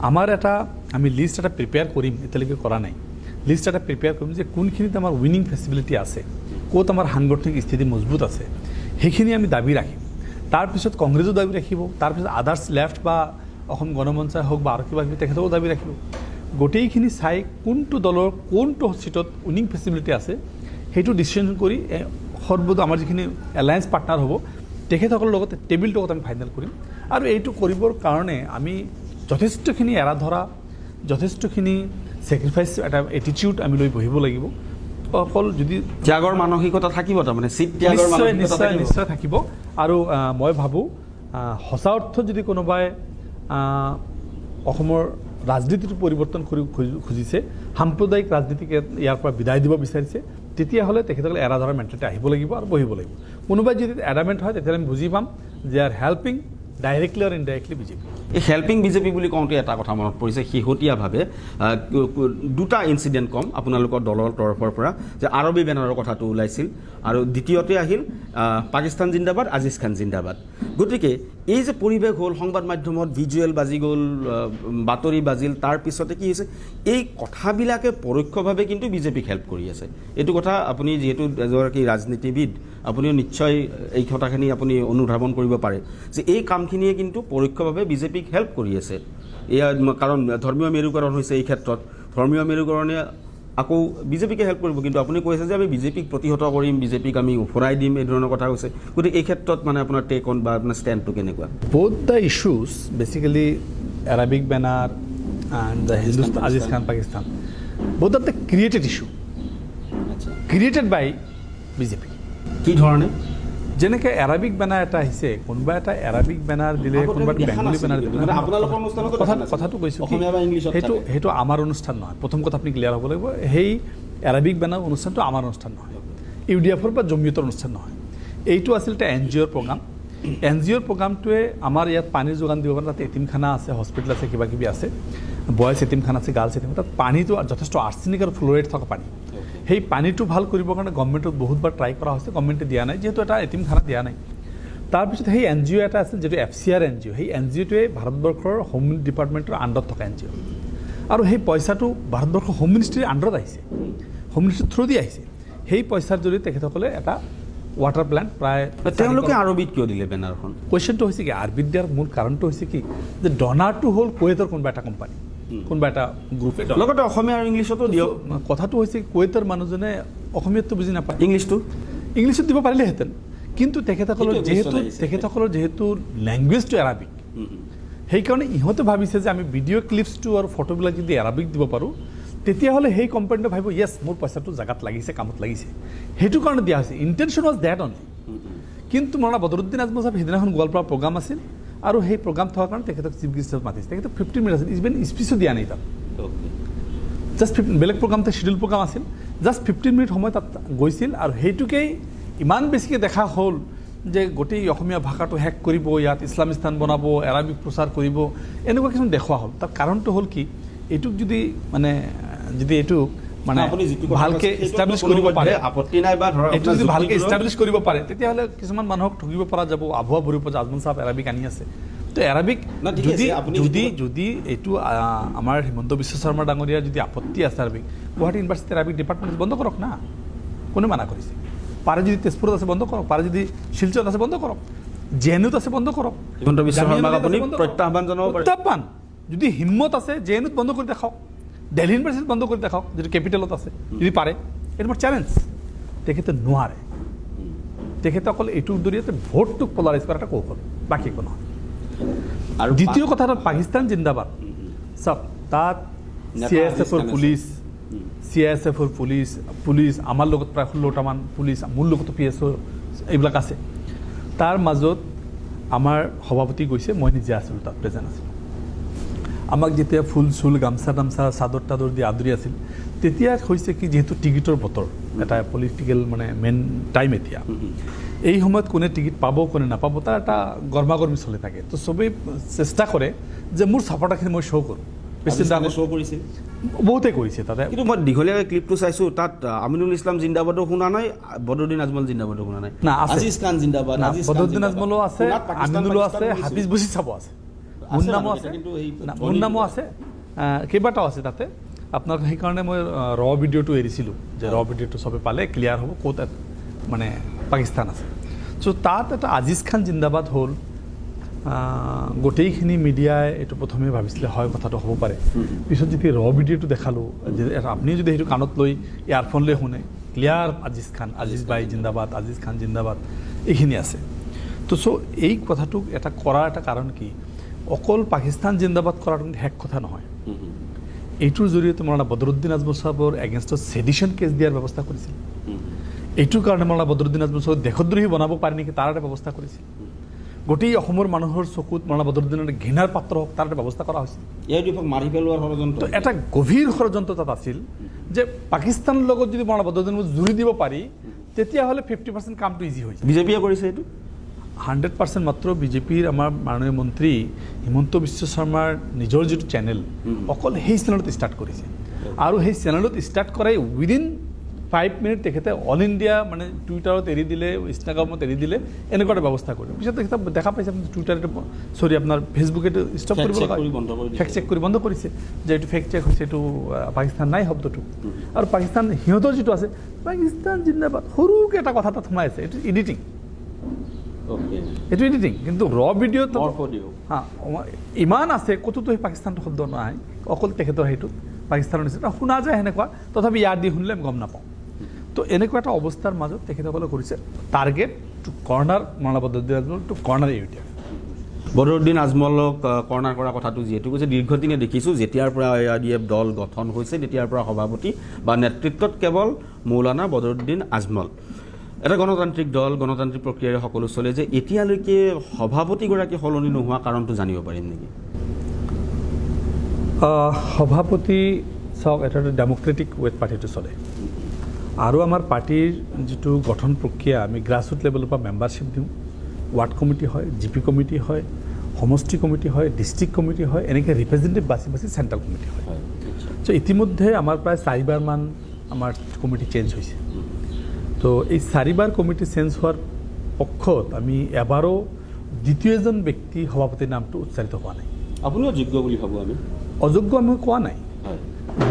আমাৰ এটা আমি লিষ্ট এটা প্ৰিপেয়াৰ কৰিম এতিয়ালৈকে কৰা নাই লিষ্ট এটা প্ৰিপেয়াৰ কৰিম যে কোনখিনিত আমাৰ উইনিং ফেচিবিলিটি আছে ক'ত আমাৰ সাংগঠনিক স্থিতি মজবুত আছে সেইখিনি আমি দাবী ৰাখিম তাৰপিছত কংগ্ৰেছো দাবী ৰাখিব তাৰপিছত আদাৰ্ছ লেফ্ট বা অসম গণমঞ্চই হওক বা আৰু কিবা কিবি তেখেতেও দাবী ৰাখিব গোটেইখিনি চাই কোনটো দলৰ কোনটো চিটত উইনিং ফেচিবিলিটি আছে সেইটো ডিচিশ্যন কৰি সৰ্বদা আমাৰ যিখিনি এলায়েন্স পাৰ্টনাৰ হ'ব তেখেতসকলৰ লগত টেবিলটোত আমি ফাইনেল কৰিম আৰু এইটো কৰিবৰ কাৰণে আমি যথেষ্টখিনি এৰা ধৰা যথেষ্টখিনি ছেক্ৰিফাইচ এটা এটিটিউড আমি লৈ বহিব লাগিব অকল যদি ত্যাগৰ মানসিকতা থাকিব তাৰমানে চিট ত্যাগৰ মানসিকতা নিশ্চয় থাকিব আৰু মই ভাবোঁ সঁচা অৰ্থত যদি কোনোবাই অসমৰ ৰাজনীতিটো পৰিৱৰ্তন কৰি খুজিছে সাম্প্ৰদায়িক ৰাজনীতিক ইয়াৰ পৰা বিদায় দিব বিচাৰিছে তেতিয়াহ'লে তেখেতসকলে এৰা ধৰা মেণ্টেলিটি আহিব লাগিব আৰু বহিব লাগিব কোনোবাই যদি এডামেণ্ট হয় তেতিয়াহ'লে আমি বুজি পাম যে আৰ হেল্পিং ডাইৰেক্টলি আৰু ইনডাইৰেক্টলি বিজেপি এই হেল্পিং বিজেপি বুলি কওঁতে এটা কথা মনত পৰিছে শেহতীয়াভাৱে দুটা ইনচিডেণ্ট কম আপোনালোকৰ দলৰ তৰফৰ পৰা যে আৰবী বেনাৰৰ কথাটো ওলাইছিল আৰু দ্বিতীয়তে আহিল পাকিস্তান জিন্দাবাদ আজিজ খান জিন্দাবাদ গতিকে এই যে পৰিৱেশ হ'ল সংবাদ মাধ্যমত ভিজুৱেল বাজি গ'ল বাতৰি বাজিল তাৰ পিছতে কি হৈছে এই কথাবিলাকে পৰোক্ষভাৱে কিন্তু বিজেপিক হেল্প কৰি আছে এইটো কথা আপুনি যিহেতু এগৰাকী ৰাজনীতিবিদ আপুনিও নিশ্চয় এই কথাখিনি আপুনি অনুধাৱন কৰিব পাৰে যে এই কামখিনিয়ে কিন্তু পৰোক্ষভাৱে বিজেপিক হেল্প কৰি আছে এয়া কাৰণ ধৰ্মীয় মেৰুকৰণ হৈছে এই ক্ষেত্ৰত ধৰ্মীয় মেৰুকৰণে আকৌ বিজেপিকে হেল্প কৰিব, কিন্তু আপুনি কৈছে যে আমি বিজেপিক প্ৰতিহত কৰিম, বিজেপিক আমি উফৰাই দিম, এই ধৰণৰ কথা কৈছে। গতিকে এই ক্ষেত্ৰত মানে আপোনাৰ টেক অন বা আপোনাৰ ষ্টেণ্ডটো কেনেকুৱা? Both the issues, basically Arabic banner and the Hindustan, Aziz Khan, Pakistan, both are the created issue, created by BJP. কি ধৰণে? যেনেকৈ এৰাবিক বেনাৰ এটা আহিছে, কোনোবা এটা এৰাবিক বেনাৰ দিলে, কোনোবা বেংগলী বেনাৰ দিলে, কথাটো কৈছোঁ সেইটো আমাৰ অনুষ্ঠান নহয়। প্ৰথম কথা আপুনি ক্লিয়াৰ হ'ব লাগিব, সেই এৰাবিক বেনাৰ অনুষ্ঠানটো আমাৰ অনুষ্ঠান নহয়, UDF-ৰ বা জমিয়তৰ অনুষ্ঠান নহয়। এইটো আছিল এটা NGO-ৰ প্ৰগ্ৰাম। NGO-ৰ প্ৰগ্ৰামটোৱে আমাৰ ইয়াত পানীৰ যোগান দিব পাৰে। তাতে এটিমখানা আছে, হস্পিটেল আছে, কিবা কিবি আছে, বয়জ এটিমখানা আছে, গাৰ্লছ এটিম। তাত পানীটো যথেষ্ট আৰ্ছেনিক আৰু ফ্ল'ৰাইড থকা পানী। সেই পানীটো ভাল কৰিবৰ কাৰণে গভৰ্ণমেণ্টত বহুতবাৰ ট্ৰাই কৰা হৈছে, গভৰ্ণমেণ্টে দিয়া নাই, যিহেতু এটা এটিমখানা দিয়া নাই। তাৰপিছত সেই NGO এটা আছিল যিটো FCR NGO, সেই NGO-টোৱে ভাৰতবৰ্ষৰ হোম ডিপাৰ্টমেণ্টৰ আণ্ডাৰত থকা NGO, আৰু সেই পইচাটো ভাৰতবৰ্ষৰ হোম মিনিষ্ট্ৰীৰ আণ্ডাৰত আহিছে, হোম মিনিষ্ট্ৰীৰ থ্ৰু দি আহিছে। সেই পইচাৰ জৰিয়তে তেখেতসকলে এটা ৱাটাৰ প্লেণ্ট প্ৰায় তেওঁলোকে আৰবিত কিয় দিলে বেনাৰখন? কুৱেশ্যনটো হৈছে কি, আৰবিত দিয়াৰ মূল কাৰণটো হৈছে কি যে ডনাৰটো হ'ল কুৱেইটৰ কোনোবা এটা কোম্পানী, কোনোবা এটা গ্ৰুপে, লগতে অসমীয়া আৰু ইংলিছতো দিয়ক। কথাটো হৈছে কুৱেইটৰ মানুহজনে অসমীয়াটো বুজি নাপায়, ইংলিছত দিব পাৰিলেহেঁতেন, কিন্তু তেখেতসকলৰ যিহেতু লেংগুৱেজটো এৰাবিক, সেইকাৰণে ইহঁতে ভাবিছে যে আমি ভিডিঅ' ক্লিপছটো আৰু ফটোবিলাক যদি এৰাবিক দিব পাৰোঁ, তেতিয়াহ'লে সেই কোম্পানীটো ভাবিব য়েছ মোৰ পইচাটো জেগাত লাগিছে, কামত লাগিছে, সেইটো কাৰণে দিয়া হৈছে। Intention was that only. কিন্তু মৌলানা বদৰুদ্দিন আজমল চাহাব সিদিনাখন গোৱালপাৰা প্ৰগ্ৰাম আছিল, আৰু সেই প্ৰগ্ৰাম থকাৰ কাৰণে তেখেতক চিফ গেষ্টত মাতিছে। তেখেতক 15 মিনিট আছিল, ইভেন স্পীচো দিয়া নাই তাত, জাষ্ট বেলেগ প্ৰগ্ৰাম, শিডিউল প্ৰগ্ৰাম আছিল, জাষ্ট 15 মিনিট সময় তাত গৈছিল। আৰু সেইটোকেই ইমান বেছিকৈ দেখা হ'ল যে গোটেই অসমীয়া ভাষাটো শেষ কৰিব, ইয়াত ইছলামিস্তান বনাব, এৰাবিক প্ৰচাৰ কৰিব, এনেকুৱা কিছুমান দেখুওৱা হ'ল। তাৰ কাৰণটো হ'ল কি, এইটোক যদি এইটো মানে ভালকৈ ইষ্টাব্লিছ কৰিব পাৰে, আপত্তি নাই, বা ধৰক এইটো যদি ভালকৈ ইষ্টাব্লিছ কৰিব পাৰে, তেতিয়াহ'লে কিছুমান মানুহক ঠগিব পৰা যাব, আভুৱা ভৰিব যে আজমল চাহাব এৰাবিক আনি আছে। তো এৰাবিক যদি এইটো আমাৰ হিমন্ত বিশ্ব শৰ্মা ডাঙৰীয়াৰ যদি আপত্তি আছে এৰাবিক, গুৱাহাটী ইউনিভাৰ্চিটিৰ এৰাবিক ডিপাৰ্টমেণ্ট বন্ধ কৰক না, কোনে মানা কৰিছে? পাৰে যদি তেজপুৰত আছে বন্ধ কৰক, পাৰে যদি শিলচৰত আছে বন্ধ কৰক, JNUত আছে বন্ধ কৰক। হিমন্ত বিশ্ব শৰ্মাক আপুনি প্ৰত্যাহ্বান জনাব পাৰে। প্ৰত্যাহ্বান, যদি হিম্মত আছে JNUত বন্ধ কৰি দেখাওক, দিল্লী ইউনিভাৰ্চিটিত বন্ধ কৰি দেখাওক, যিটো কেপিটেলত আছে, যদি পাৰে। এইটো মোৰ চেলেঞ্জ। তেখেতে নোৱাৰে। তেখেতে অকল এইটোৰ জৰিয়তে ভোটটোক পলাৰাইজ কৰা এটা কৌশল, বাকী একো নহয়। আৰু দ্বিতীয় কথা হ'ল পাকিস্তান জিন্দাবাদ। চাওক, তাত CISF-ৰ পুলিচ আমাৰ লগত প্ৰায় 16টামান পুলিচ, মোৰ লগতো PSO এইবিলাক আছে। তাৰ মাজত আমাৰ সভাপতি গৈছে, মই নিজে আছিলোঁ তাত, প্ৰেজেণ্ট আছিলোঁ। আমাক যেতিয়া ফুল চুল, গামছা টামছা, চাদৰ তাদৰ দি আদৰি আছিল, তেতিয়া হৈছে কি, যিহেতু টিকেটৰ বতৰ, এটা পলিটিকেল মানে মেইন টাইম এতিয়া, এই সময়ত কোনে টিকেট পাব, কোনে নাপাব, তাৰ এটা গৰমাগৰমি চলি থাকে। তো চবেই চেষ্টা কৰে যে মোৰ ছাপৰ্টাৰখিনি মই শ্ব' কৰোঁ। বহুতে কৰিছে তাতে, কিন্তু মই দীঘলীয়া ক্লিপটো চাইছোঁ, তাত আমিনুল ইছলাম জিন্দাবাদো শুনা নাই, বদৰুদ্দিন আজমল জিন্দাবাদো শুনা নাই। আজিজ খান জিন্দাবাদ, বদৰুদ্দিন আজমলো আছে, আমিনুলো আছে, হাফিজ বুছিদ চাব আছে, মোৰ নামো আছে, কেইবাটাও আছে তাতে। আপোনাক সেইকাৰণে মই ভিডিঅ'টো এৰিছিলোঁ, যে ভিডিঅ'টো চবে পালে ক্লিয়াৰ হ'ব ক'ত মানে পাকিস্তান আছে। চ' তাত এটা আজিজ খান জিন্দাবাদ হ'ল। গোটেইখিনি মিডিয়াই এইটো প্ৰথমে ভাবিছিলে হয় কথাটো হ'ব পাৰে, পিছত যেতিয়া ভিডিঅ'টো দেখালোঁ, আপুনি যদি সেইটো কাণত লৈ ইয়াৰফোন লৈ শুনে, ক্লিয়াৰ আজিজ ভাই জিন্দাবাদ, আজিজ খান জিন্দাবাদ, এইখিনি আছে। তো চ' এই কথাটোক এটা কৰাৰ এটা কাৰণ কি, অকল পাকিস্তান জিন্দাবাদ কৰাটো শেষ কথা নহয়। এইটোৰ জৰিয়তে মৌলানা বদৰুদ্দিন আজমল চাহাবৰ এগেইনষ্টত ছেডিশ্যন কেছ দিয়াৰ ব্যৱস্থা কৰিছিল। এইটোৰ কাৰণে মৌলানা বদৰুদ্দিন আজমল চাহাব দেশদ্ৰোহী বনাব পাৰে নেকি, তাৰ এটা ব্যৱস্থা কৰিছিল। গোটেই অসমৰ মানুহৰ চকুত মৌলানা বদৰুদ্দিনৰ ঘৃণাৰ পাত্ৰ হওক, তাৰ এটা ব্যৱস্থা কৰা হৈছিল। মাৰি পেলোৱাৰ ষড়যন্ত্ৰ, এটা গভীৰ ষড়যন্ত্ৰ তাত আছিল যে পাকিস্তানৰ লগত যদি মৌলানা বদৰুদ্দিনক জুৰি দিব পাৰি, তেতিয়াহ'লে 50% কামটো ইজি হৈ যায়। বিজেপিয়ে কৰিছে এইটো 100% মাত্ৰ বিজেপিৰ আমাৰ মাননীয় মন্ত্ৰী হিমন্ত বিশ্ব শৰ্মাৰ নিজৰ যিটো চেনেল, অকল সেই চেনেলত ষ্টাৰ্ট কৰিছে। আৰু সেই চেনেলত ষ্টাৰ্ট কৰাই উইদিন 5 মিনিট তেখেতে অল ইণ্ডিয়া মানে টুইটাৰত এৰি দিলে, ইনষ্টাগ্ৰামত এৰি দিলে, এনেকুৱা এটা ব্যৱস্থা কৰিলে। পিছত তেখেতে দেখা পাইছে টুইটাৰটো, আপোনাৰ ফেচবুকেটো ষ্টপ কৰিব লগা, ফেক্ট চেক কৰি বন্ধ কৰিছে যে এইটো ফেক্ট চেক হৈছে, এইটো পাকিস্তান নাই শব্দটো। আৰু পাকিস্তান সিহঁতৰ যিটো আছে, পাকিস্তান জিন্দাবাদ, সৰুকৈ এটা কথা তাত সোমাই আছে, এইটো এডিটিং। কিন্তু ভিডিঅ'ত ইমান আছে, ক'তোতো সেই পাকিস্তানটো শব্দ নাই, অকল তেখেতৰ সেইটোত পাকিস্তানৰ নিচিনা শুনা যায় সেনেকুৱা, তথাপি ইয়াৰ দি শুনিলে আমি গম নাপাওঁ। তো এনেকুৱা এটা অৱস্থাৰ মাজত তেখেতসকলে কৰিছে target to corner Maulana Badruddin Ajmal to corner YouTube. Badruddin আজমলক কৰ্ণাৰ কৰা কথাটো যিহেতু কৈছে, দীৰ্ঘদিনে দেখিছোঁ যেতিয়াৰ পৰা ARDF দল গঠন হৈছে তেতিয়াৰ পৰা সভাপতি বা নেতৃত্বত কেৱল মৌলানা বদৰুদ্দিন আজমল। এটা গণতান্ত্ৰিক দল, গণতান্ত্ৰিক প্ৰক্ৰিয়াৰে সকলো চলে, যে এতিয়ালৈকে সভাপতিগৰাকী সলনি নোহোৱা কাৰণটো জানিব পাৰিম নেকি? সভাপতি চাওক, এটা ডেম'ক্ৰেটিক ৱেত পাৰ্টিটো চলে, আৰু আমাৰ পাৰ্টিৰ যিটো গঠন প্ৰক্ৰিয়া, আমি গ্ৰাছৰুট লেভেলৰ পৰা মেম্বাৰশ্বিপ দিওঁ, ৱাৰ্ড কমিটি হয়, GP কমিটি হয়, সমষ্টি কমিটি হয়, ডিষ্ট্ৰিক্ট কমিটি হয়, এনেকৈ ৰিপ্ৰেজেণ্টেটিভ বাছি বাছি চেণ্ট্ৰেল কমিটি হয়। চ' ইতিমধ্যে আমাৰ প্ৰায় 4বাৰমান আমাৰ কমিটি চেঞ্জ হৈছে। তো এই 4বাৰ কমিটি চেঞ্জ হোৱাৰ পক্ষত আমি এবাৰো দ্বিতীয় এজন ব্যক্তি সভাপতিৰ নামটো উচ্চাৰিত হোৱা নাই। আপুনিও যোগ্য বুলি ভাবোঁ আমি? অযোগ্য আমি কোৱা নাই।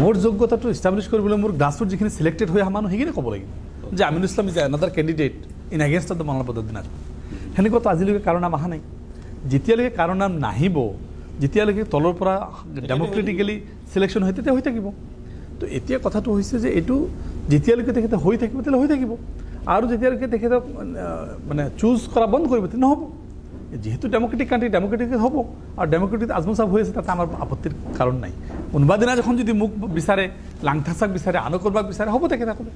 মোৰ যোগ্যতাটো ইষ্টাব্লিছ কৰিবলৈ মোৰ গ্ৰাছৰুট যিখিনি চিলেক্টেড হৈ অহা মানুহ সেইখিনি ক'ব লাগিব যে Aminul Islam is another candidate in against of the Maulana Badruddin Ajmal. সেনেকুৱাতো আজিলৈকে কাৰো নাম অহা নাই। যেতিয়ালৈকে কাৰো নাম নাহিব, যেতিয়ালৈকে তলৰ পৰা ডেম'ক্ৰেটিকেলি চিলেকশ্যন হয়, তেতিয়া হৈ থাকিব। তো এতিয়া কথাটো হৈছে যে এইটো যেতিয়ালৈকে তেখেতে হৈ থাকিব তেতিয়াহ'লে হৈ থাকিব, আৰু যেতিয়ালৈকে তেখেতক মানে চুজ কৰা বন্ধ কৰিব তেতিয়া নহ'ব। যেহেতু ডেম'ক্ৰেটিক কাণ্ট্ৰি, ডেম'ক্ৰেটিক হ'ব, আৰু ডেম'ক্ৰেটিক আজমল চাহ হৈ আছে, তাতে আমাৰ আপত্তিৰ কাৰণ নাই। কোনোবা দিনা যখন যদি মোক বিচাৰে, লাংথাচাক বিচাৰে, আন কৰবাক বিচাৰে, হ'ব তেখেতসকলে,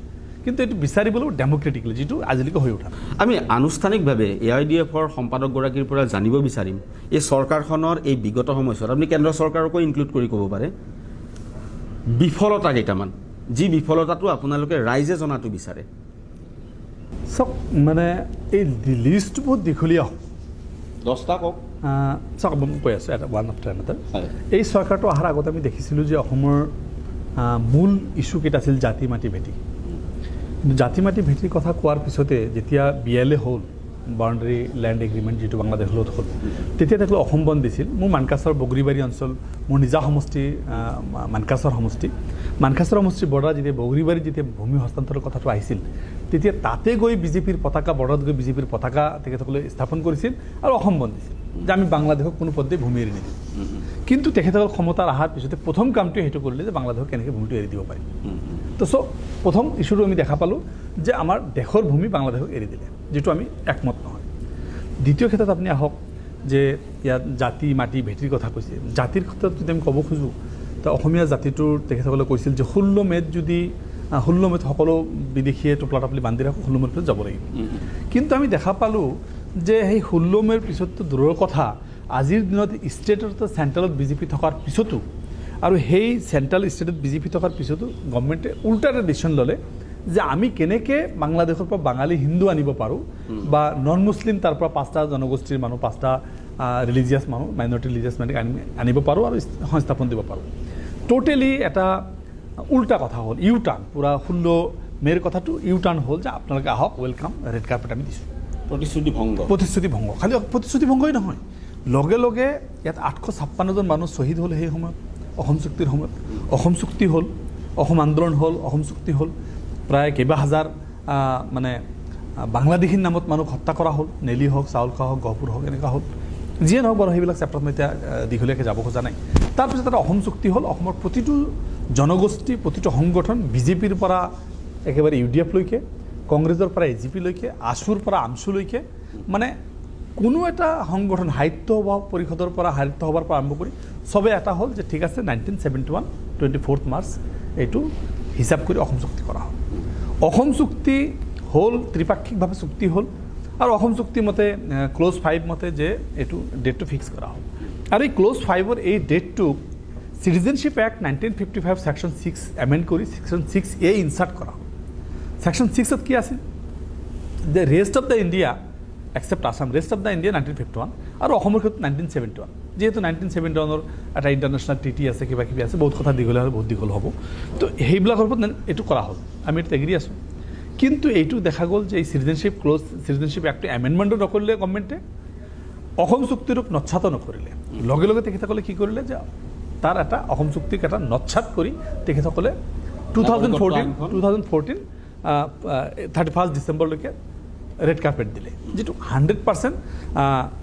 কিন্তু এইটো বিচাৰিবলৈও ডেম'ক্ৰেটিকলি, যিটো আজিলৈকে হৈ উঠা। আমি আনুষ্ঠানিকভাৱে ARDFৰ সম্পাদকগৰাকীৰ পৰা জানিব বিচাৰিম, এই চৰকাৰখনৰ এই বিগত সময়ছোৱাত আপুনি কেন্দ্ৰ চৰকাৰকো ইনক্লুড কৰি ক'ব পাৰে বিফলতা কেইটামান, যি বিফলতাটো আপোনালোকে ৰাইজে জনাটো বিচাৰে। চাওক, মানে এই লিষ্ট বহুত দীঘলীয়া হ'ব। 10টা কওক। চাওক, মই কৈ আছোঁ এটা ওৱান আফটাৰ এনাডাৰ। এই চৰকাৰটো অহাৰ আগতে আমি দেখিছিলোঁ যে অসমৰ মূল ইছ্যু কেইটা আছিল জাতি মাটি ভেটি। কিন্তু জাতি মাটি ভেটিৰ কথা কোৱাৰ পিছতে যেতিয়া BLA হ'ল, বাউণ্ডেৰী লেণ্ড এগ্ৰিমেণ্ট, যিটো বাংলাদেশৰ লগত হ'ল, তেতিয়া তেওঁলোকে অসম বন্ধ দিছিল। মোৰ মানকাছৰ বগৰীবাৰী অঞ্চল, মোৰ নিজা সমষ্টি মানকাছৰ সমষ্টি, মানকাছৰ সমষ্টিৰ বৰ্ডাৰ যেতিয়া বগৰীবাৰীত যেতিয়া ভূমি হস্তান্তৰৰ কথাটো আহিছিল, তেতিয়া তাতে গৈ বিজেপিৰ পতাকা, বৰ্ডাৰত গৈ বিজেপিৰ পতাকা তেখেতসকলে স্থাপন কৰিছিল আৰু অসম বন্ধ দিছিল যে আমি বাংলাদেশক কোনো পদ্ধতি ভূমি এৰি নিদিওঁ। কিন্তু তেখেতসকল ক্ষমতাৰ অহাৰ পিছতে প্ৰথম কামটোৱে সেইটো কৰিলে যে বাংলাদেশক কেনেকৈ ভূমিটো এৰি দিব পাৰি। তো প্ৰথম ইছ্যুটো আমি দেখা পালোঁ যে আমাৰ দেশৰ ভূমি বাংলাদেশক এৰি দিলে, যিটো আমি একমত নহয়। দ্বিতীয় ক্ষেত্ৰত আপুনি আহক, যে ইয়াত জাতি মাটি ভেটিৰ কথা কৈছে। জাতিৰ ক্ষেত্ৰত যদি আমি ক'ব খোজোঁ, তো অসমীয়া জাতিটোৰ তেখেতসকলে কৈছিল যে 16 মে'ত যদি 16 মে'ত সকলো বিদেশীয়ে টোপলা টাপলি বান্ধি ৰাখোঁ, 16 মে'ত যাব লাগিব। কিন্তু আমি দেখা পালোঁ যে সেই 16 মে'ৰ পিছততো দূৰৰ কথা, আজিৰ দিনত ষ্টেটত চেণ্ট্ৰেলত বিজেপি থকাৰ পিছতো, আৰু সেই চেণ্ট্ৰেল ষ্টেটত বিজেপি থকাৰ পিছতো গভৰ্ণমেণ্টে উল্টা এটা ডিচিশ্যন ল'লে যে আমি কেনেকৈ বাংলাদেশৰ পৰা বাঙালী হিন্দু আনিব পাৰোঁ, বা নন মুছলিম তাৰ পৰা 5টা জনগোষ্ঠীৰ মানুহ, 5টা ৰিলিজিয়াছ মানুহ, মাইনৰিটি ৰিলিজিয়াছ মানুহ আনিব পাৰোঁ আৰু সংস্থাপন দিব পাৰোঁ। টোটেলি এটা উল্টা কথা হ'ল, ইউ টাৰ্ণ, পূৰা 16 মে'ৰ কথাটো ইউ টাৰ্ণ হ'ল যে আপোনালোকে আহক, ৱেলকাম, ৰেড কাৰ্পেট আমি দিছোঁ। প্ৰতিশ্ৰুতি ভংগ। খালি প্ৰতিশ্ৰুতি ভংগই নহয়, লগে লগে ইয়াত 856জন মানুহ শ্বহীদ হ'ল সেই সময়ত, অসম চুক্তিৰ সময়ত। অসম চুক্তি হ'ল, অসম আন্দোলন হ'ল, অসম চুক্তি হ'ল, প্ৰায় কেইবা হাজাৰ মানে বাংলাদেশীৰ নামত মানুহ হত্যা কৰা হ'ল, নেলি হওক, চাউলখোৱা হওক, গহপুৰ হওক, এনেকুৱা হ'ল। যিয়ে নহওক বাৰু, সেইবিলাক চেপ্টাৰত মই এতিয়া দীঘলীয়াকৈ যাব খোজা নাই। তাৰপিছত এটা অসম চুক্তি হ'ল, অসমৰ প্ৰতিটো জনগোষ্ঠী, প্ৰতিটো সংগঠন, বিজেপিৰ পৰা একেবাৰে UDF লৈকে, কংগ্ৰেছৰ পৰা AGP লৈকে, আছুৰ পৰা আমছুলৈকে, মানে কোনো এটা সংগঠন, সাহিত্য সভা পৰিষদৰ পৰা, সাহিত্য সভাৰ পৰা আৰম্ভ কৰি চবেই এটা হ'ল যে ঠিক আছে 1971 24 মাৰ্চ এইটো হিচাপ কৰি অসম চুক্তি কৰা হ'ল। অসম চুক্তি হ'ল, ত্ৰিপাক্ষিকভাৱে চুক্তি হ'ল, আৰু অসম চুক্তি মতে ক্ল'জ 5 মতে যে এইটো ডেটটো ফিক্স কৰা হ'ল। আৰু এই ক্ল'জ 5ৰ এই ডেটটোক চিটিজেনশ্বিপ এক্ট 1955 ছেকশ্যন 6 এমেণ্ড কৰি ছেকশ্যন 6A ইনচাৰ্ট কৰা হ'ল। ছেকশ্যন 6ত কি আছিল যে rest of the India except Assam, rest of the India 1951, আৰু অসমৰ ক্ষেত্ৰত 1971। যিহেতু 1971ৰ এটা ইণ্টাৰনেশ্যনেল ট্ৰিটি আছে, কিবা কিবি আছে, বহুত কথা দীঘলীয়া হ'লে বহুত দীঘল হ'ব, তো সেইবিলাকৰ ওপৰত এইটো কৰা হ'ল। আমি এইটো এগ্ৰী আছোঁ। কিন্তু এইটো দেখা গ'ল যে এই চিটিজেনশ্বিপ এক্টটো এমেণ্ডমেণ্টো নকৰিলে গভৰ্ণমেণ্টে, অসম চুক্তিটোক নচ্ছাতো নকৰিলে। লগে লগে তেখেতসকলে কি কৰিলে যে তাৰ এটা অসম চুক্তিক এটা নচ্ছাত কৰি তেখেতসকলে 2014 31 ডিচেম্বৰলৈকে ৰেড কাৰ্পেট দিলে, যিটো 100%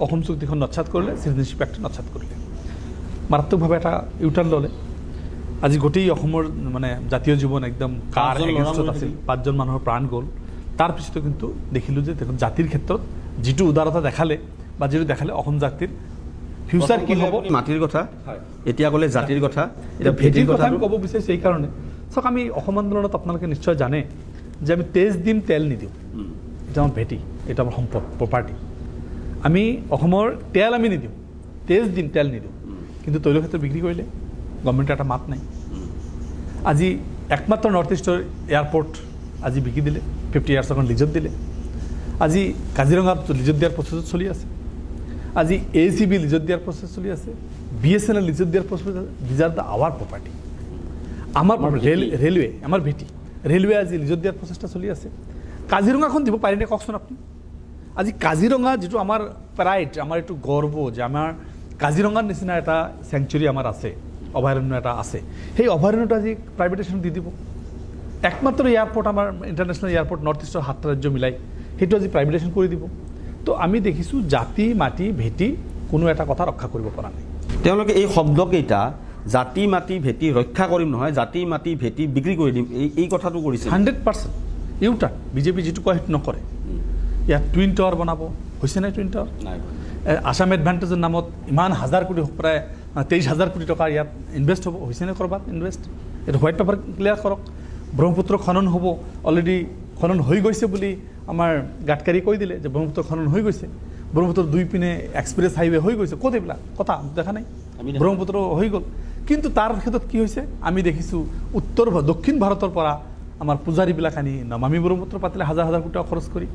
অসম চুক্তিখন নচ্ছাত কৰিলে, চিটিজেনশ্বিপ এক্ট নচ্ছাত কৰিলে। মাৰাত্মকভাৱে এটা ইউটাৰ্ণ ল'লে। আজি গোটেই অসমৰ মানে জাতীয় জীৱন একদম কাৰ পাঁচজন ল'ৰা এগেইনষ্টত মৰি আছিল 5জন মানুহৰ প্ৰাণ গ'ল তাৰ পিছতো কিন্তু দেখিলোঁ যে দেখোন জাতিৰ ক্ষেত্ৰত যিটো উদাৰতা দেখালে বা যিটো দেখালে অসম জাতিৰ ফিউচাৰ কি হ'ব মাটিৰ কথা এতিয়া ক'লে জাতিৰ কথা এতিয়া ভেটিৰ কথা আমি ক'ব বিচাৰিছোঁ এইকাৰণে চাওক আমি অসম আন্দোলনত আপোনালোকে নিশ্চয় জানে যে আমি তেজ দিম তেল নিদিওঁ এটা আমাৰ ভেটি এটা আমাৰ সম্পদ প্ৰপাৰ্টি আমি অসমৰ তেল আমি নিদিওঁ তেজ দিম তেল নিদিওঁ কিন্তু তৈল ক্ষেত্ৰ বিক্ৰী কৰিলে গভৰ্ণমেণ্টৰ এটা মাত নাই আজি একমাত্ৰ নৰ্থ ইষ্টৰ এয়াৰপৰ্ট আজি বিক্ৰী দিলে 50 ইয়াৰ্ছৰ কাৰণে লিজত দিলে আজি কাজিৰঙাত লিজত দিয়াৰ প্ৰচেছত চলি আছে আজি ACB লিজত দিয়াৰ প্ৰচেছ চলি আছে BSNL লিজত দিয়াৰ process these are the our property আমাৰ ৰেলৱে আমাৰ ভেটি ৰেলৱে আজি লিজত দিয়াৰ প্ৰচেষ্টা চলি আছে কাজিৰঙাখন দিব পাৰিনে কওকচোন আপুনি আজি কাজিৰঙা যিটো আমাৰ প্ৰাইড আমাৰ এইটো গৰ্ব যে আমাৰ কাজিৰঙাৰ নিচিনা এটা চেংচুৰী আমাৰ আছে অভয়াৰণ্য এটা আছে সেই অভয়াৰণ্যটো আজি প্ৰাইভেটাইজেশ্যন দি দিব একমাত্ৰ এয়াৰপৰ্ট আমাৰ ইণ্টাৰনেশ্যনেল এয়াৰপৰ্ট নৰ্থ ইষ্টৰ 7টা ৰাজ্য মিলাই সেইটো আজি প্ৰাইভেটাইজেশ্যন কৰি দিব তো আমি দেখিছোঁ জাতি মাটি ভেটি কোনো এটা কথা ৰক্ষা কৰিব পৰা নাই তেওঁলোকে এই শব্দকেইটা জাতি মাটি ভেটি ৰক্ষা কৰিম নহয় জাতি মাটি ভেটি বিক্ৰী কৰি দিম এই কথাটো কৰিছে 100% ইউটাৰ্ণ বিজেপি যিটো কয় সেইটো নকৰে ইয়াত টুইন টাৱাৰ বনাব হৈছে নাই টুইন টাৱাৰ আসাম এডভান্টেজৰ নামত ইমান হাজাৰ কোটি প্ৰায় 23,000 কোটি টকা ইয়াত ইনভেষ্ট হ'ব হৈছে নে ক'ৰবাত ইনভেষ্ট এইটো হোৱাইট পেপাৰ ক্লিয়াৰ কৰক ব্ৰহ্মপুত্ৰ খনন হ'ব অলৰেডি খনন হৈ গৈছে বুলি আমাৰ গাডকাৰী কৈ দিলে যে ব্ৰহ্মপুত্ৰ খনন হৈ গৈছে ব্ৰহ্মপুত্ৰৰ দুই পিনে এক্সপ্ৰেছ হাইৱে হৈ গৈছে ক'ত এইবিলাক কথা দেখা নাই ব্ৰহ্মপুত্ৰ হৈ গ'ল কিন্তু তাৰ ক্ষেত্ৰত কি হৈছে আমি দেখিছোঁ দক্ষিণ ভাৰতৰ পৰা আমাৰ পূজাৰীবিলাক আনি নমামী ব্ৰহ্মপুত্ৰ পাতিলে হাজাৰ হাজাৰ কোটি টকা খৰচ কৰি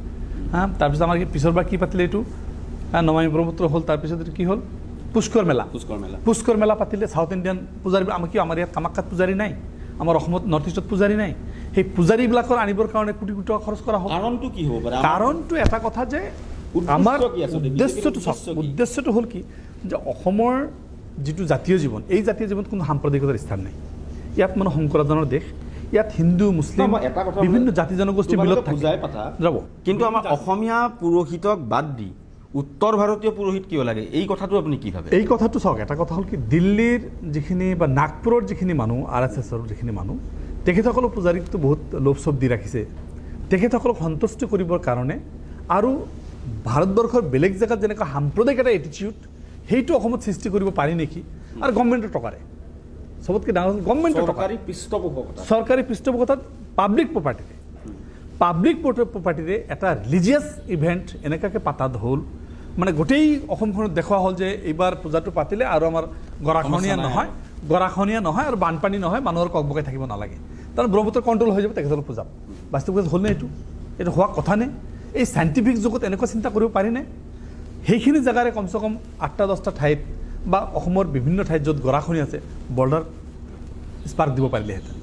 তাৰপিছত আমাৰ পিছৰবাৰ কি পাতিলে এইটো নমামী ব্ৰহ্মপুত্ৰ হ'ল তাৰপিছত এইটো কি হ'ল পুষ্কৰ মেলা পাতিলে সাউথ ইণ্ডিয়ান পূজাৰী আমাৰ ইয়াত কামাখ্যাত পূজাৰী নাই আমাৰ অসমত নৰ্থ ইষ্টত পূজাৰী নাই সেই পূজাৰীবিলাকৰ আনিবৰ কাৰণে কোটি কোটি টকা খৰচ কৰা হ'ল কাৰণটো কি হ'ব পাৰে কাৰণটো এটা কথা যে আমাৰ উদ্দেশ্যটো হ'ল কি যে অসমৰ যিটো জাতীয় জীৱন এই জাতীয় জীৱনত কোনো সাম্প্ৰদায়িকতাৰ স্থান নাই ইয়াত মানে শংকৰাজানৰ দেশ ইয়াত হিন্দু মুছলিম বিভিন্ন জাতি জনগোষ্ঠীৰ মিলত যাব কিন্তু আমাৰ অসমীয়া পুৰোহিতক বাদ দি উত্তৰ ভাৰতীয় পুৰোহিত কিয় লাগে এই কথাটো আপুনি কি ভাবে এই কথাটো চাওক এটা কথা হ'ল কি দিল্লীৰ যিখিনি বা নাগপুৰৰ যিখিনি মানুহ RSSৰ যিখিনি মানুহ তেখেতসকলক পূজাৰীকটো বহুত লোভ চোভ দি ৰাখিছে তেখেতসকলক সন্তুষ্ট কৰিবৰ কাৰণে আৰু ভাৰতবৰ্ষৰ বেলেগ জেগাত যেনেকুৱা সাম্প্ৰদায়িক এটা এটিটিউড সেইটো অসমত সৃষ্টি কৰিব পাৰি নেকি আৰু গভৰ্ণমেণ্টৰ টকাৰে চবতকৈ ডাঙৰ গভৰ্ণমেণ্টৰ চৰকাৰী পৃষ্ঠপোষকতাত পাব্লিক প্ৰপাৰ্টিৰে এটা ৰিলিজিয়াছ ইভেণ্ট এনেকুৱাকৈ পাতাত হ'ল মানে গোটেই অসমখনত দেখুওৱা হ'ল যে এইবাৰ পূজাটো পাতিলে আৰু আমাৰ গৰাখহনীয়া নহয় আৰু বানপানী নহয় মানুহৰ ককবকাই থাকিব নালাগে তাৰ ব্ৰহ্মপুত্ৰ কণ্ট্ৰল হৈ যাব তেখেতসকল পূজা বাস্তৱিকতে হ'লনে এইটো হোৱা কথা নে এই চাইণ্টিফিক যুগত এনেকুৱা চিন্তা কৰিব পাৰিনে সেইখিনি জেগাৰে কমচে কম 8-10টা ঠাইত বা অসমৰ বিভিন্ন ঠাইত য'ত গৰাখহনীয়া আছে বৰ্ডাৰ স্পাৰ্ক দিব পাৰিলেহেঁতেন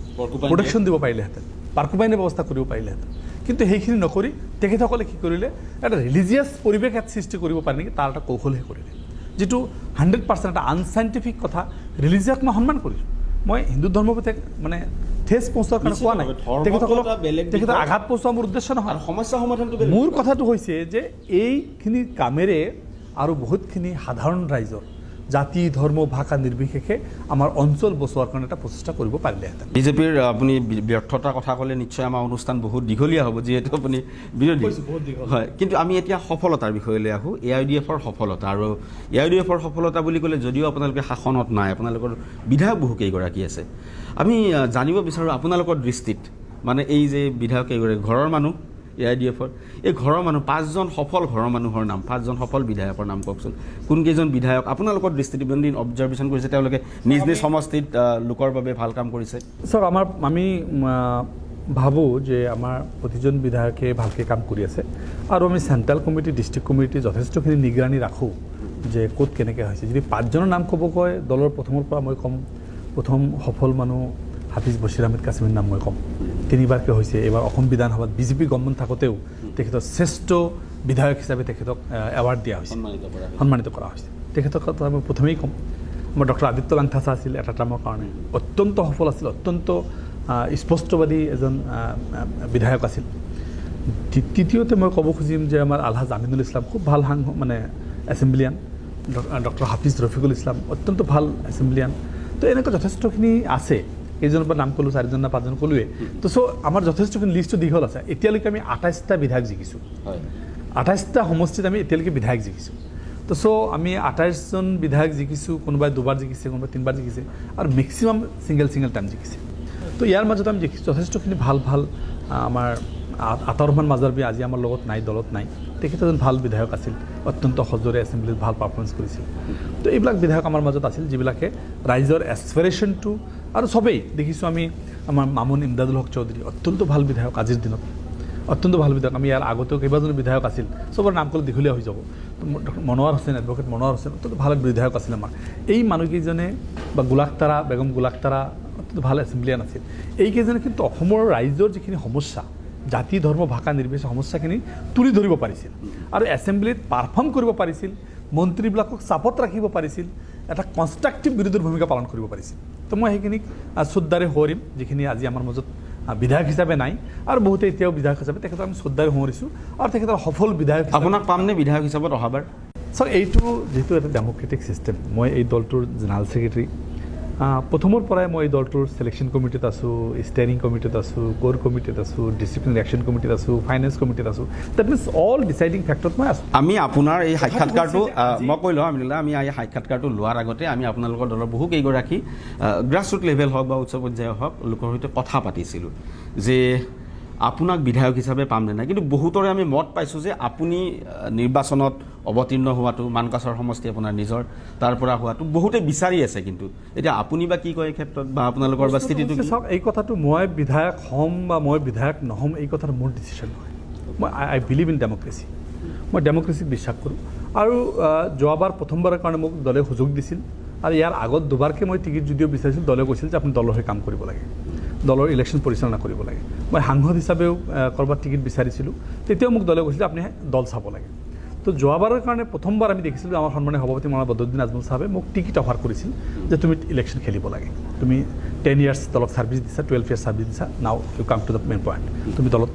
প্ৰটেকশ্যন দিব পাৰিলেহেঁতেন পাৰ্কোবাইনৰ ব্যৱস্থা কৰিব পাৰিলেহেঁতেন কিন্তু সেইখিনি নকৰি তেখেতসকলে কি কৰিলে এটা ৰিলিজিয়াছ পৰিৱেশ ইয়াত সৃষ্টি কৰিব পাৰে নেকি তাৰ এটা কৌশলহে কৰিলে যিটো 100% এটা আনচাইণ্টিফিক কথা ৰিলিজিয়াক মই সন্মান কৰিছোঁ মই হিন্দু ধৰ্মৰ প্ৰতি মানে ঠেচ পहुঁচোৱাৰ কাৰণে কোৱা নাই তেখেতৰ আঘাত পহুচোৱা মোৰ উদ্দেশ্য নহয় সমস্যা সমাধানটো মোৰ কথাটো হৈছে যে এইখিনি কামেৰে আৰু বহুতখিনি সাধাৰণ ৰাইজৰ জাতি ধৰ্ম ভাষা নিৰ্বিশেষে আমাৰ অঞ্চল বচোৱাৰ কাৰণে এটা প্ৰচেষ্টা কৰিব পাৰিলেহেঁতেন বিজেপিৰ আপুনি ব্যৰ্থতাৰ কথা ক'লে নিশ্চয় আমাৰ অনুষ্ঠান বহুত দীঘলীয়া হ'ব যিহেতু আপুনি বিৰোধী হয় কিন্তু আমি এতিয়া সফলতাৰ বিষয়লৈ আহোঁ AIUDFৰ সফলতা আৰু AIUDFৰ সফলতা বুলি ক'লে যদিও আপোনালোকে শাসনত নাই আপোনালোকৰ বিধায়ক বহু কেইগৰাকী আছে আমি জানিব বিচাৰোঁ আপোনালোকৰ দৃষ্টিত মানে এই যে বিধায়ক কেইগৰাকী ঘৰৰ মানুহ AIUDFৰ এই ঘৰৰ মানুহ 5জন সফল ঘৰৰ মানুহৰ নাম 5জন সফল বিধায়কৰ নাম কওকচোন কোনকেইজন বিধায়ক আপোনালোকৰ দৃষ্টিত ইমান দিন অবজাৰ্ভেশ্যন কৰিছে তেওঁলোকে নিজ নিজ সমষ্টিত লোকৰ বাবে ভাল কাম কৰিছে চাওক আমি ভাবোঁ যে আমাৰ প্ৰতিজন বিধায়কে ভালকৈ কাম কৰি আছে আৰু আমি চেণ্ট্ৰেল কমিটি ডিষ্ট্ৰিক্ট কমিটি যথেষ্টখিনি নিগৰানী ৰাখোঁ যে ক'ত কেনেকৈ হৈছে যদি 5জনৰ নাম ক'ব কয় দলৰ প্ৰথমৰ পৰা মই ক'ম প্ৰথম সফল মানুহ হাফিজ বছিৰ আহমেদ কাছিমিৰ নাম মই ক'ম 3বাৰকৈ হৈছে এইবাৰ অসম বিধানসভাত বিজেপি গভৰ্ণমেণ্ট থাকোঁতেও তেখেতৰ শ্ৰেষ্ঠ বিধায়ক হিচাপে তেখেতক এৱাৰ্ড দিয়া হৈছে সন্মানিত কৰা হৈছে তেখেতৰ কথা মই প্ৰথমেই ক'ম আমাৰ ডক্টৰ আদিত্য লাংথাছা আছিল এটা টাৰ্মৰ কাৰণে অত্যন্ত সফল আছিল অত্যন্ত স্পষ্টবাদী এজন বিধায়ক আছিল তৃতীয়তে মই ক'ব খুজিম যে আমাৰ আলহাজ আমিনুল ইছলাম খুব ভাল মানে এছেম্বলিয়ান ডক্টৰ হাফিজ ৰফিকুল ইছলাম অত্যন্ত ভাল এছেম্বলিয়ান তো এনেকুৱা যথেষ্টখিনি আছে। কেইজনৰ পৰা নাম ক'লোঁ, 4জন না 5জন ক'লোৱে। তো আমাৰ যথেষ্টখিনি লিষ্টটো দীঘল আছে। এতিয়ালৈকে আমি 28টা বিধায়ক জিকিছোঁ, 28টা সমষ্টিত আমি এতিয়ালৈকে বিধায়ক জিকিছোঁ। তো আমি 28জন বিধায়ক জিকিছোঁ, কোনোবাই 2বাৰ জিকিছে, কোনোবাই 3বাৰ জিকিছে, আৰু মেক্সিমাম ছিংগল টাইম জিকিছে। তো ইয়াৰ মাজত আমি দেখিছোঁ যথেষ্টখিনি ভাল আমাৰ আতৰ ৰহমান মাজাৰবী আজি আমাৰ লগত নাই, দলত নাই। তেখেত এজন ভাল বিধায়ক আছিল, অত্যন্ত সজোৰে এছেম্বলিত ভাল পাৰফৰ্মেঞ্চ কৰিছিল। তো এইবিলাক বিধায়ক আমাৰ মাজত আছিল যিবিলাকে ৰাইজৰ এছপিৰেশ্যনটো, আৰু চবেই দেখিছোঁ আমি আমাৰ মামুন ইমদাদুল হক চৌধুৰী অত্যন্ত ভাল বিধায়ক, আজিৰ দিনত অত্যন্ত ভাল বিধায়ক। আমি ইয়াৰ আগতেও কেইবাজনো বিধায়ক আছিল, চবৰ নাম ক'লে দীঘলীয়া হৈ যাব। তো মনোৱাৰ হোসেন, এডভোকেট মনোৱাৰ হোসেন অত্যন্ত ভাল বিধায়ক আছিল আমাৰ। এই মানুহকেইজনে বা গোলাকতাৰা, বেগম গোলাকতাৰা অত্যন্ত ভাল এছেম্বলিয়ান আছিল। এইকেইজনে কিন্তু অসমৰ ৰাইজৰ যিখিনি সমস্যা, জাতি ধৰ্ম ভাষা নিৰ্বিশেষে সমস্যাখিনি তুলি ধৰিব পাৰিছিল আৰু এছেম্বলিত পাৰফৰ্ম কৰিব পাৰিছিল, মন্ত্ৰীবিলাকক চাপত ৰাখিব পাৰিছিল, এটা কনষ্ট্ৰাকটিভ বিৰোধীৰ ভূমিকা পালন কৰিব পাৰিছিল। তো মই সেইখিনিক শ্ৰদ্ধাৰে সোঁৱৰিম, যিখিনি আজি আমাৰ মাজত বিধায়ক হিচাপে নাই আৰু বহুতে এতিয়াও বিধায়ক হিচাপে তেখেতক আমি শ্ৰদ্ধাৰে সোঁৱৰিছোঁ আৰু তেখেতৰ সফল বিধায়ক। আপোনাক পামনে বিধায়ক হিচাপত অহাবাৰ? এইটো যিহেতু এটা ডেম'ক্ৰেটিক ছিষ্টেম, মই এই দলটোৰ জেনেৰেল ছেক্ৰেটাৰী। প্ৰথমৰ পৰাই মই এই দলটোৰ ছিলেকশ্যন কমিটিত আছোঁ, ষ্টেয়াৰিং কমিটিত আছোঁ, কোৰ কমিটিত আছোঁ, ডিচিপ্লিন একশ্যন কমিটিত আছোঁ, ফাইনেন্স কমিটিত আছোঁ। ডেট মিনছ অল ডিচাইডিং ফেক্টৰত মই আছোঁ। আমি আপোনাৰ এই সাক্ষাৎকাৰটো মই কৈ লওঁ, আমি এই সাক্ষাৎকাৰটো লোৱাৰ আগতে আমি আপোনালোকৰ দলৰ বহু কেইগৰাকী গ্ৰাছৰুট লেভেল হওক বা উচ্চ পৰ্যায় হওক লোকৰ সৈতে কথা পাতিছিলোঁ যে আপোনাক বিধায়ক হিচাপে পামনে নাই। কিন্তু বহুতৰে আমি মত পাইছোঁ যে আপুনি নিৰ্বাচনত অৱতীৰ্ণ হোৱাটো, মানকাছৰ সমষ্টি আপোনাৰ নিজৰ, তাৰ পৰা হোৱাটো বহুতে বিচাৰি আছে। কিন্তু এতিয়া আপুনি বা কি কয় এই ক্ষেত্ৰত, বা আপোনালোকৰ বা স্থিতিটো? চাওক, এই কথাটো মই বিধায়ক হ'ম বা মই বিধায়ক নহ'ম এই কথাটো মোৰ ডিচিশ্যন নহয়। মই আই বিলিভ ইন ডেম'ক্ৰেচি, মই ডেম'ক্ৰেচিক বিশ্বাস কৰোঁ। আৰু যোৱাবাৰ প্ৰথমবাৰৰ কাৰণে মোক দলে সুযোগ দিছিল, আৰু ইয়াৰ আগত 2বাৰকৈ মই টিকেট যদিও বিচাৰিছিলোঁ, দলে কৈছিল যে আপুনি দলৰ হৈ কাম কৰিব লাগে, দলৰ ইলেকশ্যন পৰিচালনা কৰিব লাগে। মই সাংসদ হিচাপেও ক'ৰবাত টিকেট বিচাৰিছিলোঁ, তেতিয়াও মোক দলে কৈছিল যে আপুনি দল চাব লাগে। তো যোৱাবাৰৰ কাৰণে প্ৰথমবাৰ আমি দেখিছিলোঁ আমাৰ সন্মানীয় সভাপতি মৌলানা বদৰুদ্দিন আজমল চাহাবে মোক টিকেট অফাৰ কৰিছিল যে তুমি ইলেকশ্যন খেলিব লাগে, তুমি 10 years দলত ছাৰ্ভিচ দিছা, 12 years ছাৰ্ভিচ দিছা, now you come to the main point, তুমি দলত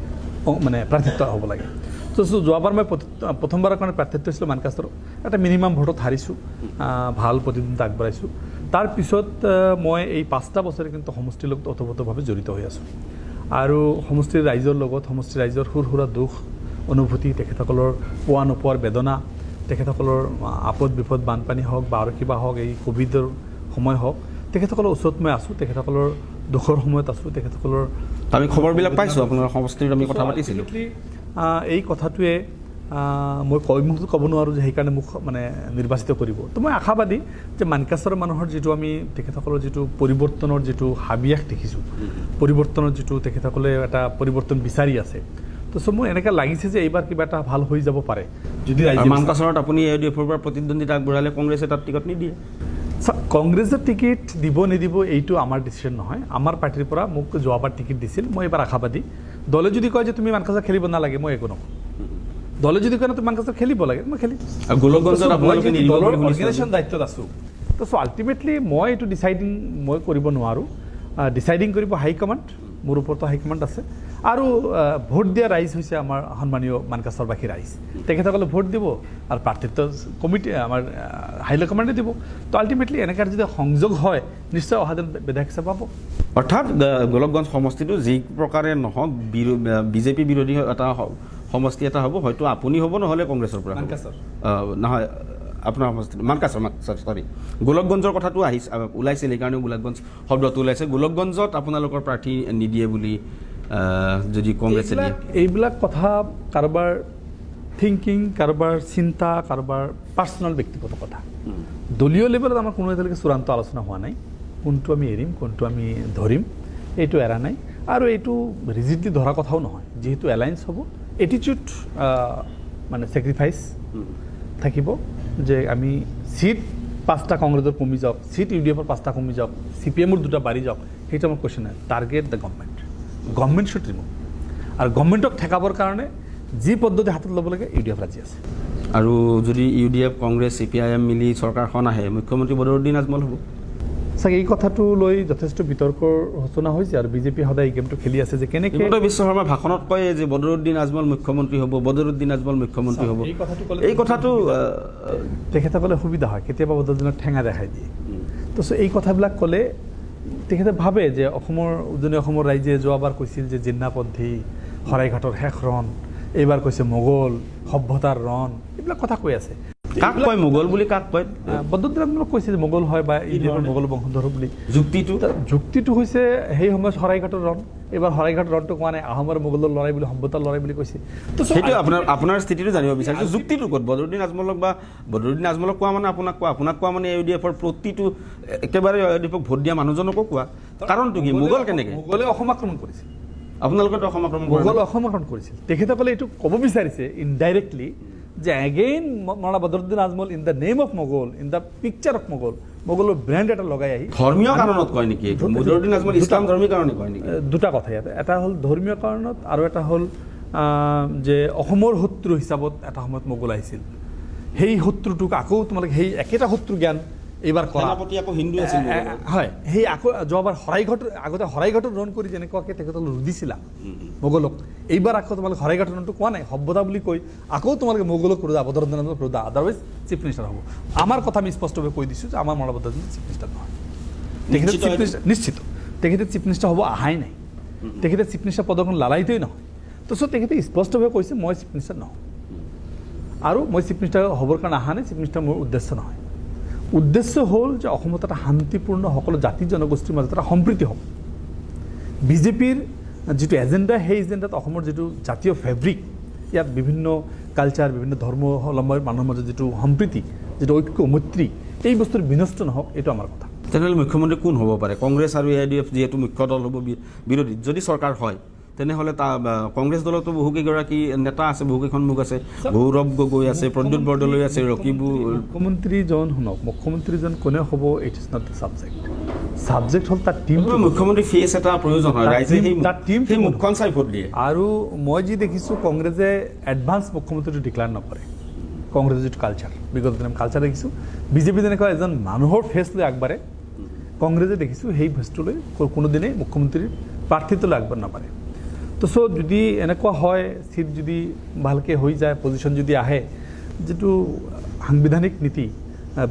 মানে প্ৰাৰ্থিত্ব হ'ব লাগে। তো যোৱাবাৰ মই প্ৰথমবাৰৰ কাৰণে প্ৰাৰ্থিত্ব হৈছিলোঁ মানকাছৰ, এটা মিনিমাম ভোটত হাৰিছোঁ, ভাল প্ৰতিদ্বন্দ্বিতা আগবঢ়াইছোঁ। তাৰপিছত মই এই 5টা বছৰে কিন্তু সমষ্টিৰ লগত ওতঃপ্ৰোতভাৱে জড়িত হৈ আছোঁ, আৰু সমষ্টিৰ ৰাইজৰ লগত, সমষ্টিৰ ৰাইজৰ সৰু সুৰা দুখ অনুভূতি, তেখেতসকলৰ পোৱা নোপোৱাৰ বেদনা, তেখেতসকলৰ আপদ বিপদ, বানপানী হওক বা আৰু কিবা হওক, এই ক'ভিডৰ সময় হওক, তেখেতসকলৰ ওচৰত মই আছোঁ, তেখেতসকলৰ দুখৰ সময়ত আছোঁ, তেখেতসকলৰ আমি খবৰবিলাক পাইছোঁ, আপোনাৰ সমষ্টিত আমি কথা পাতিছিলোঁ। এই কথাটোৱে মই মুহূৰ্তত ক'ব নোৱাৰোঁ যে সেইকাৰণে মোক মানে নিৰ্বাচিত কৰিব। তো মই আশাবাদী যে মানকাছৰ মানুহৰ যিটো আমি তেখেতসকলৰ যিটো পৰিৱৰ্তনৰ যিটো হাবিয়াস দেখিছোঁ, পৰিৱৰ্তনৰ যিটো তেখেতসকলে এটা পৰিৱৰ্তন বিচাৰি আছে, তো মোৰ এনেকৈ লাগিছে যে এইবাৰ কিবা এটা ভাল হৈ যাব পাৰে। যদি মানকাছৰত আপুনি AUDFৰ পৰা প্ৰতিদ্বন্দ্বিতা আগবঢ়ালে কংগ্ৰেছে তাত টিকট নিদিয়ে। কংগ্ৰেছৰ টিকেট দিব নিদিব এইটো আমাৰ ডিচিশ্যন নহয়। আমাৰ পাৰ্টিৰ পৰা মোক যোৱাবাৰ টিকেট দিছিল, মই এইবাৰ আশাবাদী। দলে যদি কয় যে তুমি মানকাছৰ খেলিব নালাগে, মই একো নকওঁ। দলে যদি কয় না তুমি মানকাছৰ খেলিব লাগে, মই খেলিম। দলৰ অৰ্গেনাইজেশ্যন দায়িত্বত আছোঁ। তো আল্টিমেটলি মই এইটো মই কৰিব নোৱাৰোঁ। ডিচাইডিং কৰিব হাইকমাণ্ড, মোৰ ওপৰতো হাইকমাণ্ড আছে, আৰু ভোট দিয়া ৰাইজ হৈছে আমাৰ সন্মানীয় মানকাছৰবাসী ৰাইজ। তেখেতসকলে ভোট দিব আৰু প্ৰাৰ্থিত্ব কমিটি আমাৰ হাইকমাণ্ডে দিব। তো আল্টিমেটলি এনেকৈ যদি সংযোগ হয়, নিশ্চয় অহাদিন বিধায়ক হিচাপে পাব। অৰ্থাৎ গোলকগঞ্জ সমষ্টিটো যি প্ৰকাৰে নহওক বিজেপি বিৰোধী এটা সমষ্টি এটা হ'ব, হয়তো আপুনি হ'ব, নহ'লে কংগ্ৰেছৰ পৰা নহয় আপোনাৰ সমষ্টি মানকাছৰ চৰি গোলকগঞ্জৰ কথাটো ওলাইছিল, সেইকাৰণে গোলকগঞ্জ শব্দটো ওলাইছে। গোলকগঞ্জত আপোনালোকৰ প্ৰাৰ্থী নিদিয়ে বুলি যদি কংগ্ৰেছে দিয়ে, এইবিলাক কথা কাৰোবাৰ থিংকিং, কাৰোবাৰ চিন্তা, কাৰোবাৰ পাৰ্চনেল ব্যক্তিগত কথা। দলীয় লেভেলত আমাৰ কোনো এতিয়ালৈকে চূড়ান্ত আলোচনা হোৱা নাই, কোনটো আমি এৰিম, কোনটো আমি ধৰিম, এইটো এৰা নাই। আৰু এইটো ৰিজিডলি ধৰা কথাও নহয়, যিহেতু এলায়েন্স হ'ব, এটিটিউড মানে ছেক্ৰিফাইচ থাকিব যে আমি চিট 5টা কংগ্ৰেছৰ কমি যাওক, চিট UDFৰ 5টা কমি যাওক, CPMৰ 2টা বাঢ়ি যাওক, সেইটো আমাৰ কুৱেশ্যন নাই। Target the government should remove, আৰু গভৰ্ণমেণ্টক ঠেকাবৰ কাৰণে যি পদ্ধতি হাতত ল'ব লাগে UDF ৰাজি আছে। আৰু যদি UDF কংগ্ৰেছ CPIM মিলি চৰকাৰখন আহে, মুখ্যমন্ত্ৰী বদৰুদ্দিন আজমল হ'ব। চাগে এই কথাটো লৈ যথেষ্ট বিতৰ্কৰ সূচনা হৈছে, আৰু বিজেপি সদায় এই গেমটো খেলি আছে যে কেনেকৈ বিশ্ব শৰ্মাৰ ভাষণত কয় যে বদৰুদ্দিন আজমল মুখ্যমন্ত্ৰী হ'ব, বদৰুদ্দিন আজমল মুখ্যমন্ত্ৰী হ'ব। এই কথাটো তেখেতসকলে সুবিধা হয়, কেতিয়াবা বদৰুদ্দিনক ঠেঙা দেখাই দিয়ে, তো এই কথাবিলাক ক'লে তেখেতে ভাবে যে উজনি অসমৰ ৰাইজে যোৱাবাৰ কৈছিল যে জিন্নাপন্থী শৰাইঘাটৰ শেষ ৰণ, এইবাৰ কৈছে মোগল সভ্যতাৰ ৰণ, এইবিলাক কথা কৈ আছে। কাক কয় মোগল বুলি, কাক কয়? বদৰুদ্দিন আজমলক কৈছে যে মোগল হয় বা এই দেশৰ মোগল বংশধৰ বুলি। যুক্তিটো হৈছে সেই সময়ত শৰাইঘাটৰ ৰণ, এইবাৰ শৰাইঘাটৰ ৰণটো কোৱা নাই, আহোম আৰু মোগলৰ লৰাই বুলি, সভ্যতাৰ লৰাই বুলি কৈছে। তো সেইটো আপোনাৰ স্থিতিটো জানিব বিচাৰিছোঁ, যুক্তিটো ক'ত? বদৰুদ্দিন আজমলক কোৱা মানে আপোনাক কোৱা মানে AUDF-ৰ প্ৰতিটো একেবাৰে AUDF-ক ভোট দিয়া মানুহজনকো কোৱা, কাৰণটো কি? মোগল কেনেকৈ? মোগলে অসম আক্ৰমণ কৰিছিল। আপোনালোকেতো অসম আক্ৰমণ মোগল অসম আক্ৰমণ কৰিছিল। তেখেতসকলে এইটো ক'ব বিচাৰিছে ইনডাইৰেক্টলি যে again Maulana Badruddin Ajmal in the name of Mughal, in the picture of Mughal, মোগলৰ ব্ৰেণ্ড এটা লগাই আহি ধৰ্মীয় কাৰণত কয় নেকি? বদৰুদ্দিন আজমল ইছলাম ধৰ্মী কাৰণে কয় নেকি? দুটা কথা ইয়াতে, এটা হ'ল ধৰ্মীয় কাৰণত আৰু এটা হ'ল যে অসমৰ শত্ৰু হিচাপত এটা সময়ত মোগল আহিছিল, সেই শত্ৰুটোক আকৌ তোমালোকে সেই একেটা শত্ৰু জ্ঞান এইবাৰ কৰা হিন্দু আছিল হয়। সেই আকৌ যোৱাবাৰ শৰাইঘাটৰ ৰণ কৰি যেনেকুৱাকৈ তেখেতলোক ৰুধিছিলা মোগলক, এইবাৰ আকৌ তোমালোকে শৰাইঘাটৰ ৰণটো কোৱা নাই, সভ্যতা বুলি কৈ আকৌ তোমালোকে মোগলক ৰোধা, বদৰুদ্দিন আজমলক ৰোধা, আদাৰৱাইজ চিফ মিনিষ্টাৰ হ'ব। আমাৰ কথা আমি স্পষ্টভাৱে কৈ দিছোঁ যে আমাৰ মৌলানা বদৰুদ্দিন চিফ মিনিষ্টাৰ নহয়। তেখেতে চিফ মিনিষ্টাৰ নিশ্চিত, তেখেতে চিফ মিনিষ্টাৰ হ'ব অহাই নাই, তেখেতে চিফ মিনিষ্টাৰ পদখন লালাইটোৱেই নহয়। তো তেখেতে স্পষ্টভাৱে কৈছে মই চিফ মিনিষ্টাৰ নহওঁ, আৰু মই চিফ মিনিষ্টাৰ হ'বৰ কাৰণে অহা নাই, চিফ মিনিষ্টাৰ মোৰ উদ্দেশ্য নহয়। উদ্দেশ্য হ'ল যে অসমত এটা শান্তিপূৰ্ণ সকলো জাতি জনগোষ্ঠীৰ মাজত এটা সম্প্ৰীতি হ'ব। বিজেপিৰ যিটো এজেণ্ডা, সেই এজেণ্ডাত অসমৰ যিটো জাতীয় ফেব্ৰিক, ইয়াত বিভিন্ন কালচাৰ, বিভিন্ন ধৰ্মাৱলম্বীৰ মানুহৰ মাজত যিটো সম্প্ৰীতি, যিটো ঐক্য মৈত্ৰী, এই বস্তুৰ বিনষ্ট নহওক, এইটো আমাৰ কথা। তেনেহ'লে মুখ্যমন্ত্ৰী কোন হ'ব পাৰে? কংগ্ৰেছ আৰু AUDF যিহেতু মুখ্য দল হ'ব বিৰোধী, যদি চৰকাৰ হয় তেনেহ'লে কংগ্ৰেছ দলতো বহুকেইগৰাকী নেতা আছে, বহুকেইখন মুখ আছে, গৌৰৱ গগৈ আছে, প্ৰদ্যুৎ বৰদলৈ আছে, ৰকিবুল। মুখ্যমন্ত্ৰীজন শুনক, মুখ্যমন্ত্ৰীজন কোনে হ'ব, it is not the subject হ'ল তাৰ টীম। মুখ্যমন্ত্ৰী ফেচ এটা প্ৰয়োজন হয়, ৰাইজে সেই মুখখন চাই ভোট দিয়ে। আৰু মই যি দেখিছোঁ কংগ্ৰেছে এডভান্স মুখ্যমন্ত্ৰীটো ডিক্লেয়াৰ নকৰে, কংগ্ৰেছৰ যিটো কালচাৰ, বিগত দিনত কালচাৰ দেখিছোঁ। বিজেপি যেনেকুৱা এজন মানুহৰ ফেচ লৈ আগবাঢ়ে, কংগ্ৰেছে দেখিছোঁ সেই ফেচটো লৈ কোনোদিনেই মুখ্যমন্ত্ৰীৰ প্ৰাৰ্থীটো লৈ আগবাঢ় নাপাৰে। তো যদি এনেকুৱা হয়, চিট যদি ভালকৈ হৈ যায়, পজিশ্যন যদি আহে, যিটো সাংবিধানিক নীতি,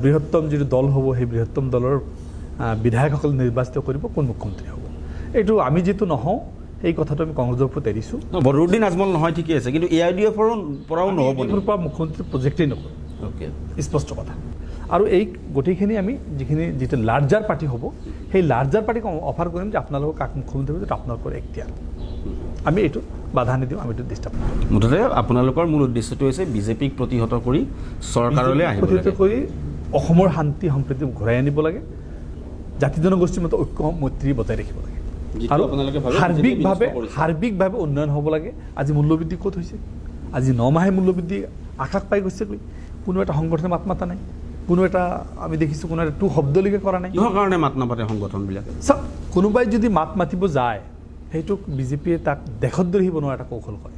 বৃহত্তম যিটো দল হ'ব, সেই বৃহত্তম দলৰ বিধায়কসকলে নিৰ্বাচিত কৰিব কোন মুখ্যমন্ত্ৰী হ'ব। এইটো আমি যিটো নহওঁ, এই কথাটো আমি কংগ্ৰেছৰ ওপৰত এৰিছোঁ। বদৰুদ্দিন আজমল নহয়, ঠিকে আছে, কিন্তু AUDF-ৰ পৰাও নহ'ব, পৰা মুখ্যমন্ত্ৰী প্ৰজেক্টেই নকৰোঁ, স্পষ্ট কথা। আৰু এই গোটেইখিনি আমি যিটো লাৰ্জাৰ পাৰ্টি হ'ব, সেই লাৰ্জাৰ পাৰ্টিক অফাৰ কৰিম যে আপোনালোকক কাক মুখ্যমন্ত্ৰী হ'ব, সেইটো আপোনালোকৰ এখতিয়াৰ, আমি এইটো বাধা নিদিওঁ, আমি এইটো ডিষ্টাৰ্ব নকৰোঁ। মুঠতে আপোনালোকৰ মূল উদ্দেশ্যটো হৈছে বিজেপিক প্ৰতিহত কৰি চৰকাৰলৈ প্ৰতিহত কৰি অসমৰ শান্তি সম্প্ৰীতি ঘূৰাই আনিব লাগে, জাতি জনগোষ্ঠীৰ মতে ঐক্য মৈত্ৰী বজাই ৰাখিব লাগে, আৰু সাৰ্বিকভাৱে উন্নয়ন হ'ব লাগে। আজি মূল্যবৃদ্ধি ক'ত হৈছে? আজি 9 মাহে মূল্যবৃদ্ধি আকাশ পাই গৈছেগৈ, কোনো এটা সংগঠনে মাত মাতা নাই, কোনো এটা আমি দেখিছোঁ কোনো এটা শব্দলৈকে কৰা নাই। কিহৰ কাৰণে মাত নাপাতে সংগঠনবিলাকে? চাওক, কোনোবাই যদি মাত মাতিব যায়, সেইটোক বিজেপিয়ে তাক দেশদ্ৰোহী বনোৱাৰ এটা কৌশল কৰে,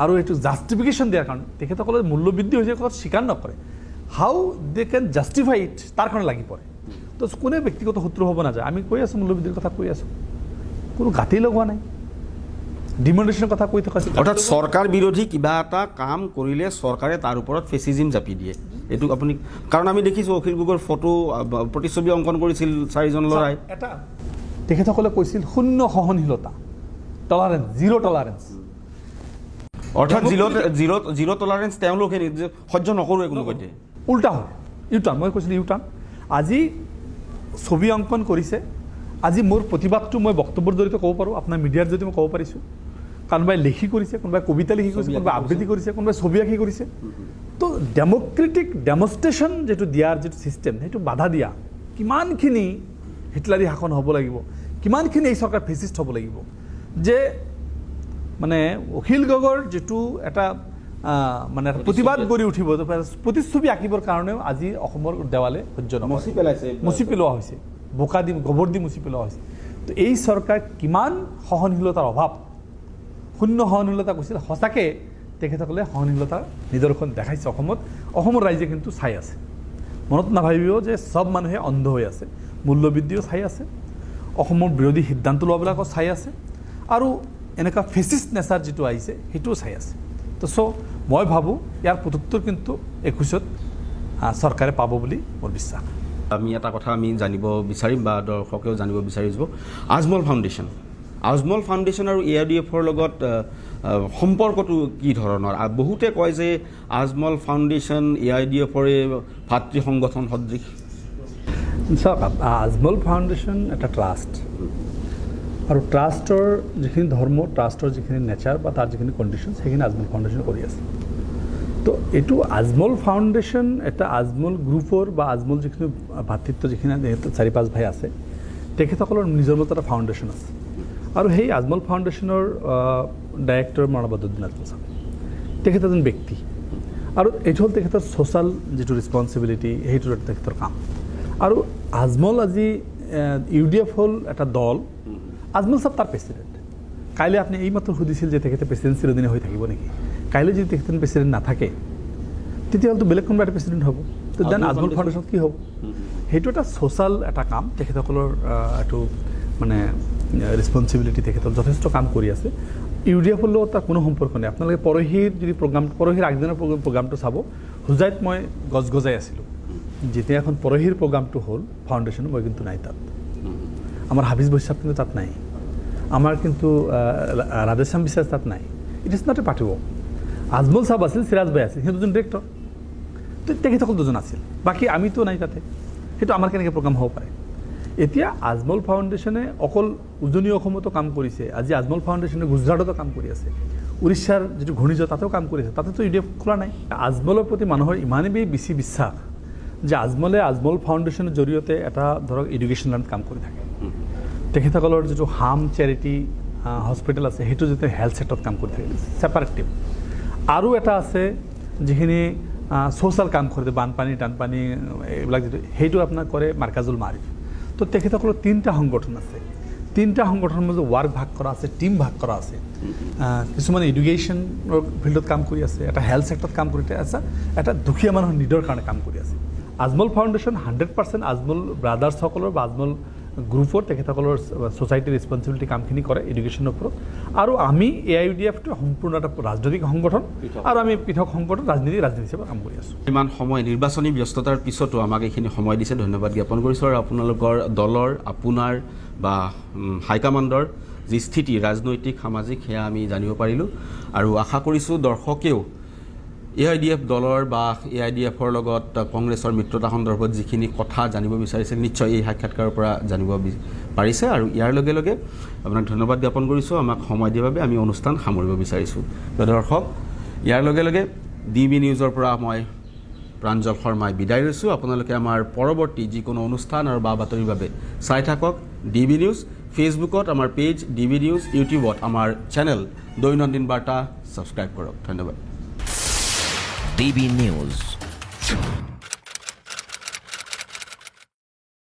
আৰু এইটো জাষ্টিফিকেশ্যন দিয়াৰ কাৰণে তেখেতসকলে মূল্যবৃদ্ধি হৈছে কথা স্বীকাৰ নকৰে। How they can justify it, তাৰ কাৰণে লাগি পৰে। তো কোনে ব্যক্তিগত শত্ৰু হ'ব নাযায়, আমি কৈ আছোঁ, মূল্যবৃদ্ধিৰ কথা কৈ আছোঁ, কোনো গাঁতি লগোৱা নাই, ডিমনিষ্ট্ৰেশ্যনৰ কথা কৈ থকা। অৰ্থাৎ চৰকাৰ বিৰোধী কিবা এটা কাম কৰিলে চৰকাৰে তাৰ ওপৰত ফেচিজিম জাপি দিয়ে, এইটো আপুনি, কাৰণ আমি দেখিছোঁ অখিল গগৈৰ ফটো, প্ৰতিচ্ছবি অংকন কৰিছিল 4জন ল'ৰাই। এটা তেখেতসকলে কৈছিল শূন্য সহনশীলতা, টলাৰেঞ্চ, জিৰ' টলাৰেঞ্চ। অৰ্থাৎ জিৰ' টলাৰেঞ্চ তেওঁলোকে সহ্য নকৰোঁ কোনো পধ্যে। উল্টা হয়, ইউটাৰ্ণ, মই কৈছিলোঁ ইউটাৰ্ণ। আজি ছবি অংকন কৰিছে, আজি মোৰ প্ৰতিবাদটো মই বক্তব্যৰ জৰিয়তে ক'ব পাৰোঁ, আপোনাৰ মিডিয়াৰ জৰিয়তে মই ক'ব পাৰিছোঁ। কোনোবাই লিখি কৰিছে, কোনোবাই কবিতা লিখি কৰিছে, কোনোবাই আবৃত্তি কৰিছে, কোনোবাই ছবি আঁকি কৰিছে। তো ডেম'ক্ৰেটিক ডেমনষ্ট্ৰেশ্যন যিটো দিয়াৰ যিটো ছিষ্টেম, সেইটো বাধা দিয়া, কিমানখিনি হিটলাৰী শাসন হ'ব লাগিব, কিমানখিনি এই চৰকাৰ ফেচিষ্ট হ'ব লাগিব, যে মানে অখিল গগৈৰ যিটো এটা মানে এটা প্ৰতিবাদ গঢ়ি উঠিব, প্ৰতিচ্ছবি আঁকিবৰ কাৰণেও আজি অসমৰ দেৱালে সহ্য নকৰে, মুচি পেলোৱা হৈছে, বোকা দি গোবৰ দি মুচি পেলোৱা হৈছে। তো এই চৰকাৰ কিমান সহনশীলতাৰ অভাৱ, শূন্য সহনশীলতা কৈছিল, সঁচাকৈ তেখেতসকলে সহনশীলতাৰ নিদৰ্শন দেখাইছে অসমত। অসমৰ ৰাইজে কিন্তু চাই আছে, মনত নাভাবিব যে চব মানুহে অন্ধ হৈ আছে, মূল্যবৃদ্ধিও চাই আছে, অসমৰ বিৰোধী সিদ্ধান্ত লোৱাবিলাকো চাই আছে, আৰু এনেকুৱা ফেচিষ্ট নেচাৰ যিটো আহিছে সেইটোও চাই আছে। তো মই ভাবোঁ ইয়াৰ প্ৰত্যুত্তৰ কিন্তু 21ত চৰকাৰে পাব বুলি মোৰ বিশ্বাস। আমি এটা কথা আমি জানিব বিচাৰিম বা দৰ্শকেও জানিব বিচাৰিব, আজমল ফাউণ্ডেশ্যন আৰু AIDFৰ লগত সম্পৰ্কটো কি ধৰণৰ? বহুতে কয় যে আজমল ফাউণ্ডেশ্যন AIDFৰে ভাতৃ সংগঠন সদৃশ। চাওক, আজমল ফাউণ্ডেশ্যন এটা ট্ৰাষ্ট, আৰু ট্ৰাষ্টৰ যিখিনি ধৰ্ম, ট্ৰাষ্টৰ যিখিনি নেচাৰ বা তাৰ যিখিনি কণ্ডিশ্যন, সেইখিনি আজমল ফাউণ্ডেশ্যন কৰি আছে। তো এইটো আজমল ফাউণ্ডেশ্যন এটা আজমল গ্ৰুপৰ বা আজমল যিখিনি ভাতৃত্ব যিখিনি 4-5 ভাই আছে, তেখেতসকলৰ নিজৰ মতে এটা ফাউণ্ডেশ্যন আছে। আৰু সেই আজমল ফাউণ্ডেশ্যনৰ ডাইৰেক্টৰ মৌলানা বদৰুদ্দিন আজমল ছাৰ, তেখেত এজন ব্যক্তি, আৰু এইটো হ'ল তেখেতৰ ছ'চিয়েল যিটো ৰেছপনচিবিলিটি, সেইটোৰ তেখেতৰ কাম। আৰু আজমল আজি UDF হ'ল এটা দল, আজমল ছাৰ তাৰ প্ৰেচিডেণ্ট। কাইলৈ আপুনি এইমাত্ৰ সুধিছিল যে তেখেতে প্ৰেচিডেণ্ট চিৰদিনে হৈ থাকিব নেকি? কাইলৈ যদি তেখেতে প্ৰেচিডেণ্ট নাথাকে, তেতিয়াহ'লেতো বেলেগ কোনোবা এটা প্ৰেচিডেণ্ট হ'ব। তো দেন আজমল ফাউণ্ডেশ্যনত কি হ'ব? সেইটো এটা ছ'চিয়েল এটা কাম, তেখেতসকলৰ এইটো মানে ৰেছপনচিবিলিটি, তেখেতক যথেষ্ট কাম কৰি আছে। UDFৰ লগত তাৰ কোনো সম্পৰ্ক নাই। আপোনালোকে পৰহিৰ যদি পৰহিৰ আগদিনাৰ প্ৰগ্ৰামটো চাব, হোজাইত মই গজগজাই আছিলোঁ। যেতিয়া এখন পৰহিৰ প্ৰগ্ৰামটো হ'ল ফাউণ্ডেশ্যনৰ, মই কিন্তু নাই তাত। আমাৰ হাফিজ বৈশ্যাপ কিন্তু তাত নাই, আমাৰ কিন্তু ৰাধেশ্যাম বিশ্বাস তাত নাই। It is not a party work. Ajmal চাহাব আছিল, চিৰাজ ভাই আছিল, সেই দুজন ডিৰেক্টৰ, তো তেখেতসকল দুজন আছিল, বাকী আমিতো নাই তাতে। সেইটো আমাৰ কেনেকৈ প্ৰগ্ৰাম হ'ব পাৰে? এতিয়া আজমল ফাউণ্ডেশ্যনে অকল উজনি অসমতো কাম কৰিছে। আজি আজমল ফাউণ্ডেশ্যনে গুজৰাটতো কাম কৰি আছে, উৰিষ্যাৰ যিটো ঘূৰ্ণিঝড় তাতেও কাম কৰি আছে, তাতেতো UDF খোলা নাই। আজমলৰ প্ৰতি মানুহৰ ইমানেই বেছি বিশ্বাস যে আজমল ফাউণ্ডেশ্যনৰ জৰিয়তে এটা ধৰক এডুকেশ্যন লাইনত কাম কৰি থাকে। তেখেতসকলৰ যিটো হাম চেৰিটি হস্পিটেল আছে, সেইটো যেতিয়া হেল্থ ছেক্টৰত কাম কৰি থাকে, ছেপাৰেট টিম। আৰু এটা আছে যিখিনি ছ'চিয়েল কাম কৰে, বানপানী টানপানী এইবিলাক যিটো, সেইটো আপোনাৰ কৰে মাৰ্কাজুল মাৰিফ। তো তেখেতসকলৰ 3টা সংগঠন আছে, 3টা সংগঠনৰ মাজত ৱাৰ্ক ভাগ কৰা আছে, টিম ভাগ কৰা আছে। কিছুমানে এডুকেশ্যনৰ ফিল্ডত কাম কৰি আছে, এটা হেল্থ ছেক্টৰত কাম কৰি আছে, এটা দুখীয়া মানুহৰ নিডৰ কাৰণে কাম কৰি আছে। আজমল ফাউণ্ডেশ্যন 100% আজমল ব্ৰাদাৰ্ছসকলৰ বা আজমল গ্ৰুপৰ তেখেতসকলৰ ছ'চাইটিৰ ৰেছপনচিবিলিটি কামখিনি কৰে এডুকেশ্যনৰ ওপৰত। আৰু আমি AIDFটো সম্পূৰ্ণ এটা ৰাজনৈতিক সংগঠন, আৰু আমি পৃথক সংগঠন, ৰাজনীতি হিচাপে কাম কৰি আছোঁ। ইমান সময় নিৰ্বাচনী ব্যস্ততাৰ পিছতো আমাক এইখিনি সময় দিছে, ধন্যবাদ জ্ঞাপন কৰিছোঁ। আৰু আপোনালোকৰ দলৰ, আপোনাৰ বা হাইকমাণ্ডৰ যি স্থিতি ৰাজনৈতিক সামাজিক, সেয়া আমি জানিব পাৰিলোঁ। আৰু আশা কৰিছোঁ দৰ্শকেও AIDF দলৰ বা AIDFৰ লগত কংগ্ৰেছৰ মিত্ৰতা সন্দৰ্ভত যিখিনি কথা জানিব বিচাৰিছে, নিশ্চয় এই সাক্ষাৎকাৰৰ পৰা জানিব পাৰিছে। আৰু ইয়াৰ লগে লগে আপোনাক ধন্যবাদ জ্ঞাপন কৰিছোঁ আমাক সময় দিয়াৰ বাবে। আমি অনুষ্ঠান সামৰিব বিচাৰিছোঁ। দৰ্শক, ইয়াৰ লগে লগে DB নিউজৰ পৰা মই প্ৰাঞ্জল শৰ্মাই বিদায় লৈছোঁ। আপোনালোকে আমাৰ পৰৱৰ্তী যিকোনো অনুষ্ঠান আৰু বা বাতৰিৰ বাবে চাই থাকক DB নিউজ। ফেচবুকত আমাৰ পেজ DB নিউজ, ইউটিউবত আমাৰ চেনেল দৈনন্দিন বাৰ্তা ছাবস্ক্ৰাইব কৰক। ধন্যবাদ। DB News।